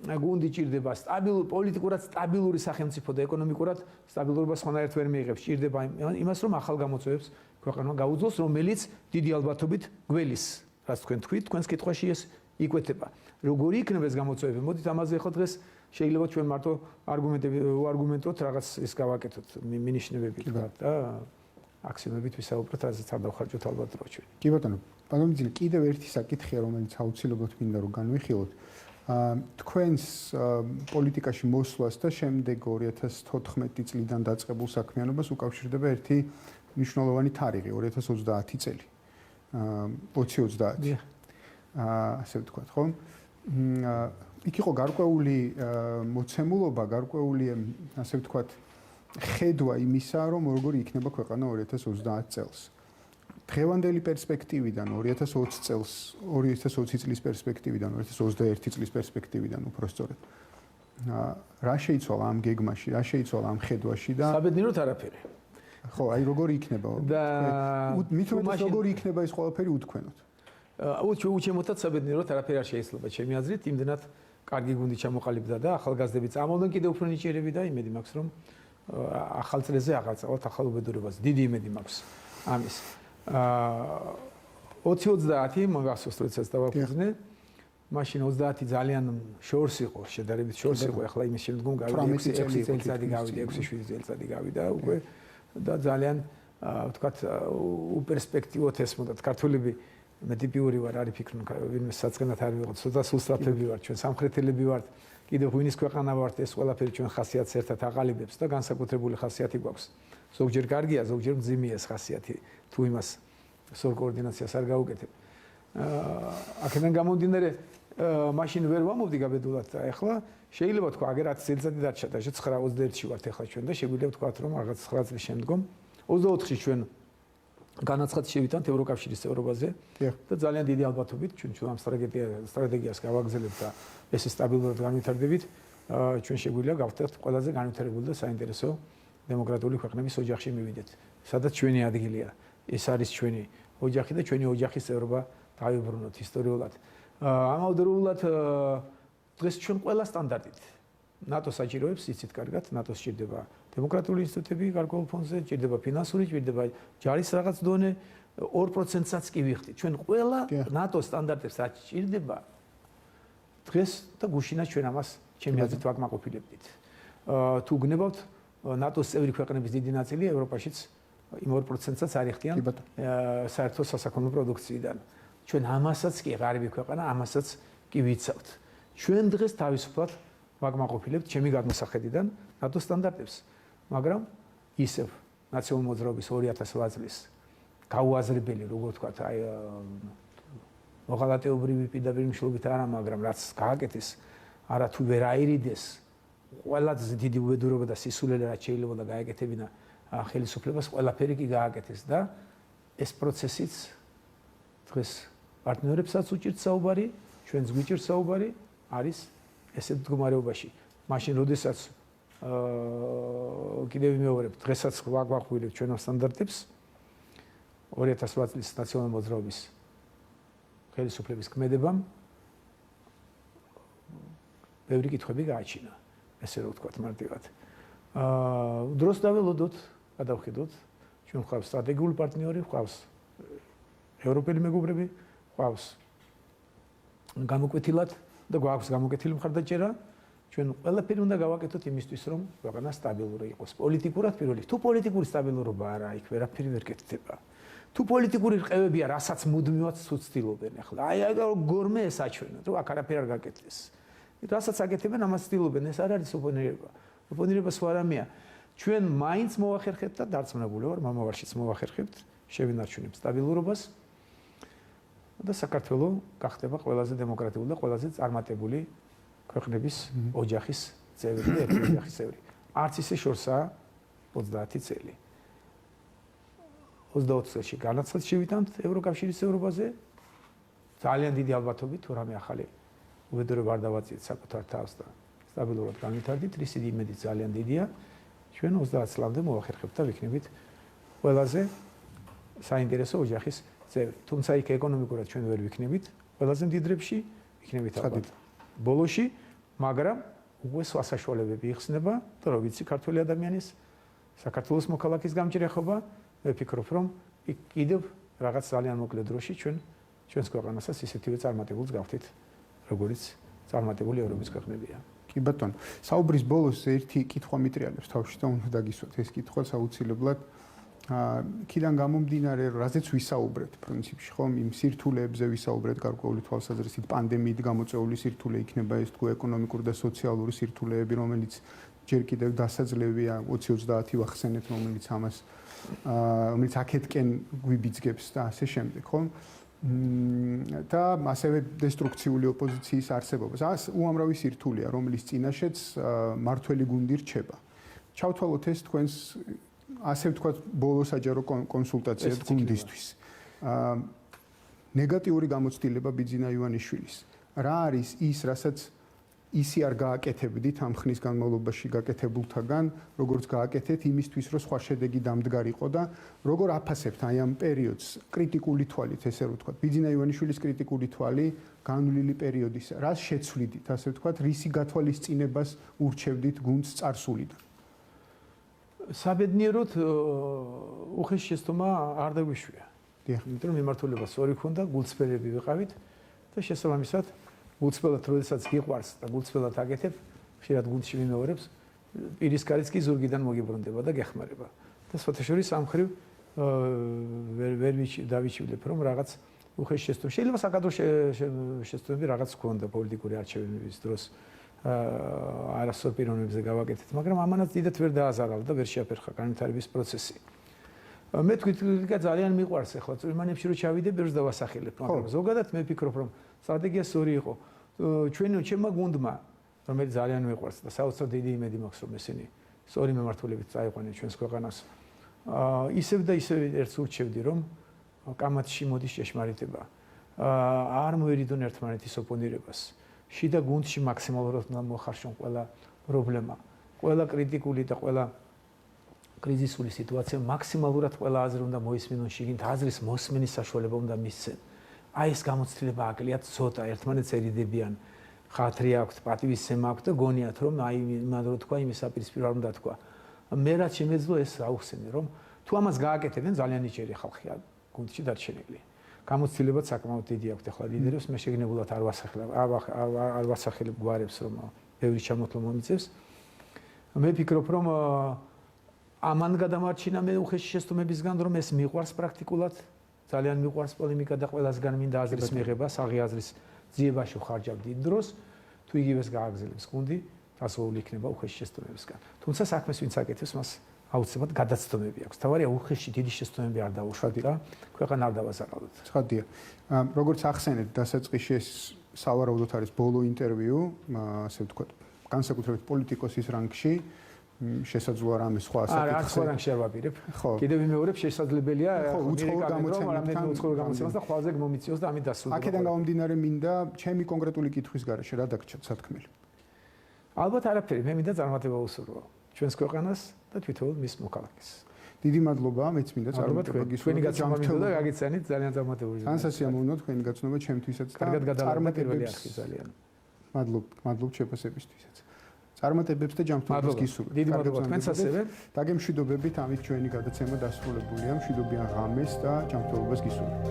გუნდი ჭირდება, პოლიტიკურად სტაბილური სახელმწიფო და ეკონომიკურად სტაბილურობა სხვანაირად ვერ მიიღებს. ჭირდება იმას, რომ ახალ გამოწვევებს ქვეყანა გაუძლოს, რომელიც დიდი ალბათობით გველის, რაც თქვენ თქვით, თქვენს კითხვაში ეს იკვეთება. როგორი იქნება ეს გამოწვევები? მოდით ამაზე ახლა დღეს შეიძლება ჩვენ მარტო არგუმენტოთ რაღაც ის გავაკეთოთ, მინიშნებები და აქსიომებით ვისაუბროთ, რაზეც არ დავხარჯოთ ალბათ დრო ჩვენ. კი ბატონო, პანელმძილი, კიდევ ერთი საკითხია, რომელიც აუცილებლად მინდა რომ განვიხილოთ. თქვენს პოლიტიკაში მოსვლას და შემდეგ 2014 წლიდან დაწყებულ საქმიანობას უკავშირდება ერთი მნიშვნელოვანი თარიღი, 2030 წელი. 2030. ასე ვთქვათ, ხო? იქ იყო გარკვეული მოცემულობა, გარკვეული, ასე ვთქვათ, ხედვა იმისა, რომ როგორი იქნება ქვეყანა 2030 წელს. დღევანდელი პერსპექტივიდან 2020 წელს, 2020 წლის პერსპექტივიდან, 2021 წლის პერსპექტივიდან უпростоრად. რა შეიცვალა ამ გეგმაში, რა შეიცვალა ამ ხედვაში და საბედნიეროდ არაფერი. ხო, აი როგორი იქნება? და მithumetes როგორი იქნება ეს ყველაფერი უთქვენოთ? უჩემოთაც საბედნიეროდ არაფერი არ შეიძლება ჩემი აზრით, იმდენად კარგი გუნდი ჩამოყალიბდა და ახალგაზრდები წამოვიდნენ კიდევ უფრო ნიჭიერები და იმედი მაქვს, რომ ახალ წლებზე აღაწევთ ახალ უბედურებას. დიდი იმედი მაქვს ამის. 20-30 მაგასოს როდესაც დავაფუძნე, მაშინ 30 ძალიან შორს იყო, შედარებით შორს იყო, ახლა იმის შემდგომ გავიდა 6 წელიწადი გავიდა, 6-7 წელიწადი გავიდა უკვე და ძალიან ვთქვათ უპერსპექტივოთ ესმოდათ ქართველები მე ტიპიური ვარ, არის ფიქრობ, ვინმე საწყენად არ ვიყოთ, ცოტა სულსწრაფები ვართ, ჩვენ სამხრეთელები ვართ, კიდევ ღვინის ქვეყანა ვართ, ეს ყველაფერი ჩვენ ხასიათს ერთად აყალიბებს და განსაკუთრებული ხასიათი გვაქვს. ზოგჯერ კარგია, ზოგჯერ მძიმეა ეს ხასიათი, თუ იმას სულ კოორდინაციას არ გაუკეთებ. აქედან გამომდინარე, მაშინ ვერ ვამოვდი გაბედულად და ეხლა შეიძლება თქვა, აგერ 10 წელიწადი დარჩა და 9-21-ში ვართ ეხლა ჩვენ და შეგვიძლია თქვა, რომ რაღაც 9 წლის შემდგომ 24-ში ჩვენ განაცხადი შევიტანთ ევროკავშირის წევრობაზე და ძალიან დიდი ალბათობით ჩვენ ამ სტრატეგიას გავაგრძელებთ და ეს სტაბილურად განვითარდებით, ჩვენ შეგვიძლია გავხდეთ ყველაზე განვითარებული და საინტერესო დემოკრატიული ქვეყნების ოჯახში მივიდეთ, სადაც ჩვენი ადგილია. ეს არის ჩვენი ოჯახი და ჩვენი ოჯახის წევრობა დავიბრუნოთ ისტორიულად. ამავდროულად დღეს ჩვენ ყველა სტანდარტით ნატოს საჭიროებს, იცით კარგად, ნატოს სჭირდება დემოკრატიული ინსტიტუტები გარკვეულ ფონზე, სჭირდება ფინანსური, სჭირდება ჯარის რაღაც დონე, 2%-საც კი ვიხდით. ჩვენ ყველა ნატოს სტანდარტებს რაც სჭირდება დღეს და გუშინაც ჩვენ ამას ჩემი აზრით ვაკმაყოფილებდით. თუ გნებავთ ნატოს წევრი ქვეყნების დიდი ნაწილი ევროპაშიც იმ 2%-საც არიხდიან საერთო სასაქონლო პროდუქციიდან. ჩვენ ამასაც კი ღარიბი ქვეყანა, ამასაც კი ვიცავთ. ჩვენ დღეს თავისუფლად ვაკმაყოფილებთ ჩემი გადმოსახედიდან ნატოს სტანდარტებს. მაგრამ ისევ ნაციონალური მოძრაობის 2008 წლის გაუაზრებელი, როგორ ვთქვათ, აი მოღალატეობრივი პირდაპირ მნიშვნელობით არა, მაგრამ რაც გააკეთეს, არა თუ ვერ აირიდეს ყველაზე დიდი უბედურება და სისულელე რაც შეიძლება და გააკეთებინა ხელისუფლებას, ყველაფერი კი გააკეთეს და ეს პროცესიც დღეს პარტნიორებსაც უჭირთ საუბარი, ჩვენს გვიჭირთ საუბარი, არის ესეთ მდგომარეობაში. მაშინ როდესაც კიდევ ვიმეორებ, დღესაც ვაგვახვილებთ ჩვენ ამ სტანდარტებს 2008 წლის ნაციონალური მოძრაობის ხელისუფლების ქმედებამ ბევრი კითხვები გააჩინა, ესე რომ ვთქვათ მარტივად. დროს დაველოდოთ, გადავხედოთ, ჩვენ გვყავს სტრატეგიული პარტნიორი, გვყავს ევროპელი მეგობრები, გვყავს გამოკვეთილად და გვაქვს გამოკვეთილი მხარდაჭერა, ჩვენ ყველაფერი უნდა გავაკეთოთ იმისთვის, რომ ქვეყანა სტაბილური იყოს. პოლიტიკურად პირველი. თუ პოლიტიკური სტაბილურობა არა, იქ ვერაფერი ვერ კეთდება. თუ პოლიტიკური რყევებია, რასაც მუდმივად ცდილობენ ახლა. აი გორმე ეს აჩვენა, რომ აქ არაფერი არ გაკეთდეს. რასაც აკეთებენ, ამას ცდილობენ. ეს არ არის ოპონირება. ოპონირება სხვა რამეა. ჩვენ მაინც მოვახერხებთ და დარწმუნებული ვარ, მომავალშიც მოვახერხებთ შევინარჩუნებთ სტაბილურობას და საქართველოს გახდება ყველაზე დემოკრატიული და ყველაზე წარმატებული ქვეყნების ოჯახის წევრი და ერთი ოჯახის წევრი. არც ისე შორსაა 30 წელი. 20 წელში განაცხადს შევიტანთ ევროკავშირის წევრობაზე. ძალიან დიდი ალბათობით თუ რამე ახალი უბედურება არ დავაწიეთ საკუთარ თავს და სტაბილურად განვითარდით, რის იმედი ძალიან დიდია. ჩვენ 30 წლამდე მოვახერხებთ და ვიქნებით ყველაზე საინტერესო ოჯახის წევრი. თუმცა იქ ეკონომიკურად ჩვენ ვერ ვიქნებით ყველაზე მდიდრებში, ვიქნებით ალბათ ბოლოში, მაგრამ უკვე სხვა საშუალებები იხსნება და რო ვიცი ქართველი ადამიანის საქართველოს მოქალაქის გამჭირეხობა, მე ვფიქრობ, რომ იქ კიდევ რაღაც ძალიან მოკლე დროში ჩვენს ქვეყანასაც ისეთივე წარმატებულს გავხდით, როგორც წარმატებული ევროპის ქვეყნებია. კი ბატონო, საუბრის ბოლოს ერთი კითხვა მიტრიალებს თავში და უნდა დაგისვათ ეს კითხვა აუცილებლად. Ქიდან გამომდინარე, რაზეც ვისაუბრეთ პრინციპში, ხომ, იმ სირთულეებზე ვისაუბრეთ გარკვეული თვალსაზრისით, პანდემიით გამოწვეული სირთულე იქნება ეს თუ ეკონომიკური და სოციალური სირთულეები, რომელიც ჯერ კიდევ დასაძლევია 2030 ვახსენეთ, რომელიც აქეთკენ გვიბიძგებს და ასე შემდეგ, ხომ? და ასევე დესტრუქციული ოპოზიციის არსებობას. უამრავი სირთულეა, რომელიც წინაშეც მართველი გუნდი რჩება. ჩავთვალოთ ეს თქვენს ასე ვთქვათ, ბოლო საჯარო კონსულტაცია გუნდისთვის. ნეგატიური გამოცდილება ბიძინა ივანიშვილის. რა არის ის, რასაც ისი არ გააკეთებდით ამ ხნის განმავლობაში გაკეთებულთაგან, როგორც გააკეთეთ იმისთვის, რომ სხვა შედეგი დამდგარიყო და როგორ აფასებთ აი ამ პერიოდს კრიტიკული თვალით, ესე რომ ვთქვათ, ბიძინა ივანიშვილის კრიტიკული თვალი განვლილი პერიოდის, რას შეცვლიდით, ასე ვთქვათ, რისი გათვალისწინებას ურჩევდით გუნდს წარსულიდან? საბედნიეროდ უხეში შეცდომა არ დაგვიშვია. იმიტომ რომ მიმართულება სწორი ქონდა, გულწრფელები ვიყავით და შესაბამისად გულწრფელად როდესაც გიყვარს და გულწრფელად აკეთებ, ხშირად გუნდში ვიმეორებს, პირისკარიც კი ზურგიდან მოგიბრუნდება და გეხმარება. და სხვათაშორის ამ ხრივ ვერ დავიჩივლებ, რომ რაღაც უხეში შეცდომა. შეიძლება საკადრო შეცდომები რაღაც ქონდა პოლიტიკური არჩევნების დროს. არასწორ პიროვნებზე გავაკეთეთ, მაგრამ ამანაც დიდად ვერ დააზარალ და ვერ შეაფერხა განვითარების პროცესი. მე თვითონ ძალიან მიყვარს ახლა წვიმანებში რო ჩავიდე, ბევრს დავასახელებ, მაგრამ ზოგადად მე ვფიქრობ, რომ სტრატეგია სწორი იყო. ჩემმა გუნდმა, რომელიც ძალიან მიყვარს და საოცრად დიდი იმედი მაქვს, რომ ესენი სწორი მემართულებით წაიყვანեն ჩვენს ქვეყანას. ისევ და ისევ ერთს ურჩევდი, რომ კამათში მოდის ჭეშმარიტება. არ მოერიდონ ერთმანეთის ოპონირებას. შიდა გუნდში მაქსიმალურად უნდა მოხარშონ ყველა პრობლემა, ყველა კრიტიკული და ყველა კრიზისული სიტუაცია მაქსიმალურად ყველა აზრი უნდა მოისმინონ, შიგნით აზრის მოსმენის საშუალება უნდა მისცენ. აი ეს გამოცდილება აკლიათ ცოტა, ერთმანეთს ერიდებიან, ხათრი აქვთ, პატივისცემა აქვთ და გონიათ, რომ აი მან რო თქვა, იმის აპირისპირო არ უნდა თქვა. მე რაც შემეძლო ეს აუხსენე, რომ თუ ამას გააკეთებენ, ძალიან ნიჭიერი ხალხია გუნდში დარჩენილი. გამოცდილებაც საკმაოდ დიდი აქვთ ახლა ლიდერებს, მე შეგნებულად არ ვასახელებ გვარებს, რომ ბევრი ჩამოთვლა მომიწევს. მე ვფიქრობ, რომ ამან გადამარჩინა მე უხეში შეცდომებისგან, რომ ეს მიყვარს პრაქტიკულად, ძალიან მიყვარს პოლემიკა და ყველასგან მინდა აზრის მიღება, საღი აზრის ძიებაში ვხარჯავ დიდ დროს, თუ იგივეს გააგრძელებს გუნდი, დასავლური იქნება უხეში შეცდომებისგან. თუმცა საქმეს ვინც აკეთებს, მას აუცილებლად გადაცდომები აქვს. თავარია უხეში დიდი შეცდომები არ დაუშვათ და ქვეყანა არ დავაზარალოთ. ცხადია. როგორც ახსენეთ, დასაწყისში ეს სავარაუდოდ არის ბოლო ინტერვიუ, ასე ვთქვათ, განსაკუთრებით პოლიტიკოსის რანგში. შესაძლოა რამე სხვა საკითხი. არა, სხვა რანგში არ ვაპირებ. კიდევ ვიმეორებ, შესაძლებელია უცხოურ გამოცემასთან უცხოურ გამოცემასთან ხვალზე მომიწიოს და ამით დასრულდება. აქედან გამომდინარე მინდა ჩემი კონკრეტული კითხვის გარეშე რა დაგჭირთ სათქმელი. ალბათ არაფერი, მე მინდა წარმატება უსურვო ჩვენს ქვეყანას და თვითონ მის მოქალაქეს. დიდი მადლობა, მეც მინდა წარმატება გისურვო. თქვენი გაცნობა მინდოდა გაგიცანით ძალიან წარმატებული. განსასიამოვნო თქვენი გაცნობა ჩემთვისაც და წარმატებებია ძალიან. მადლობ შეფასებისთვისაც. წარმატებებს და ჯანმრთელობას გისურვებთ. დიდი მადლობა თქვენს ასევე. დაგემშვიდობებით, ამით ჩვენი გადაცემა დასრულებულია. მშვიდობიან ღამეს და ჯანმრთელობას გისურვებთ.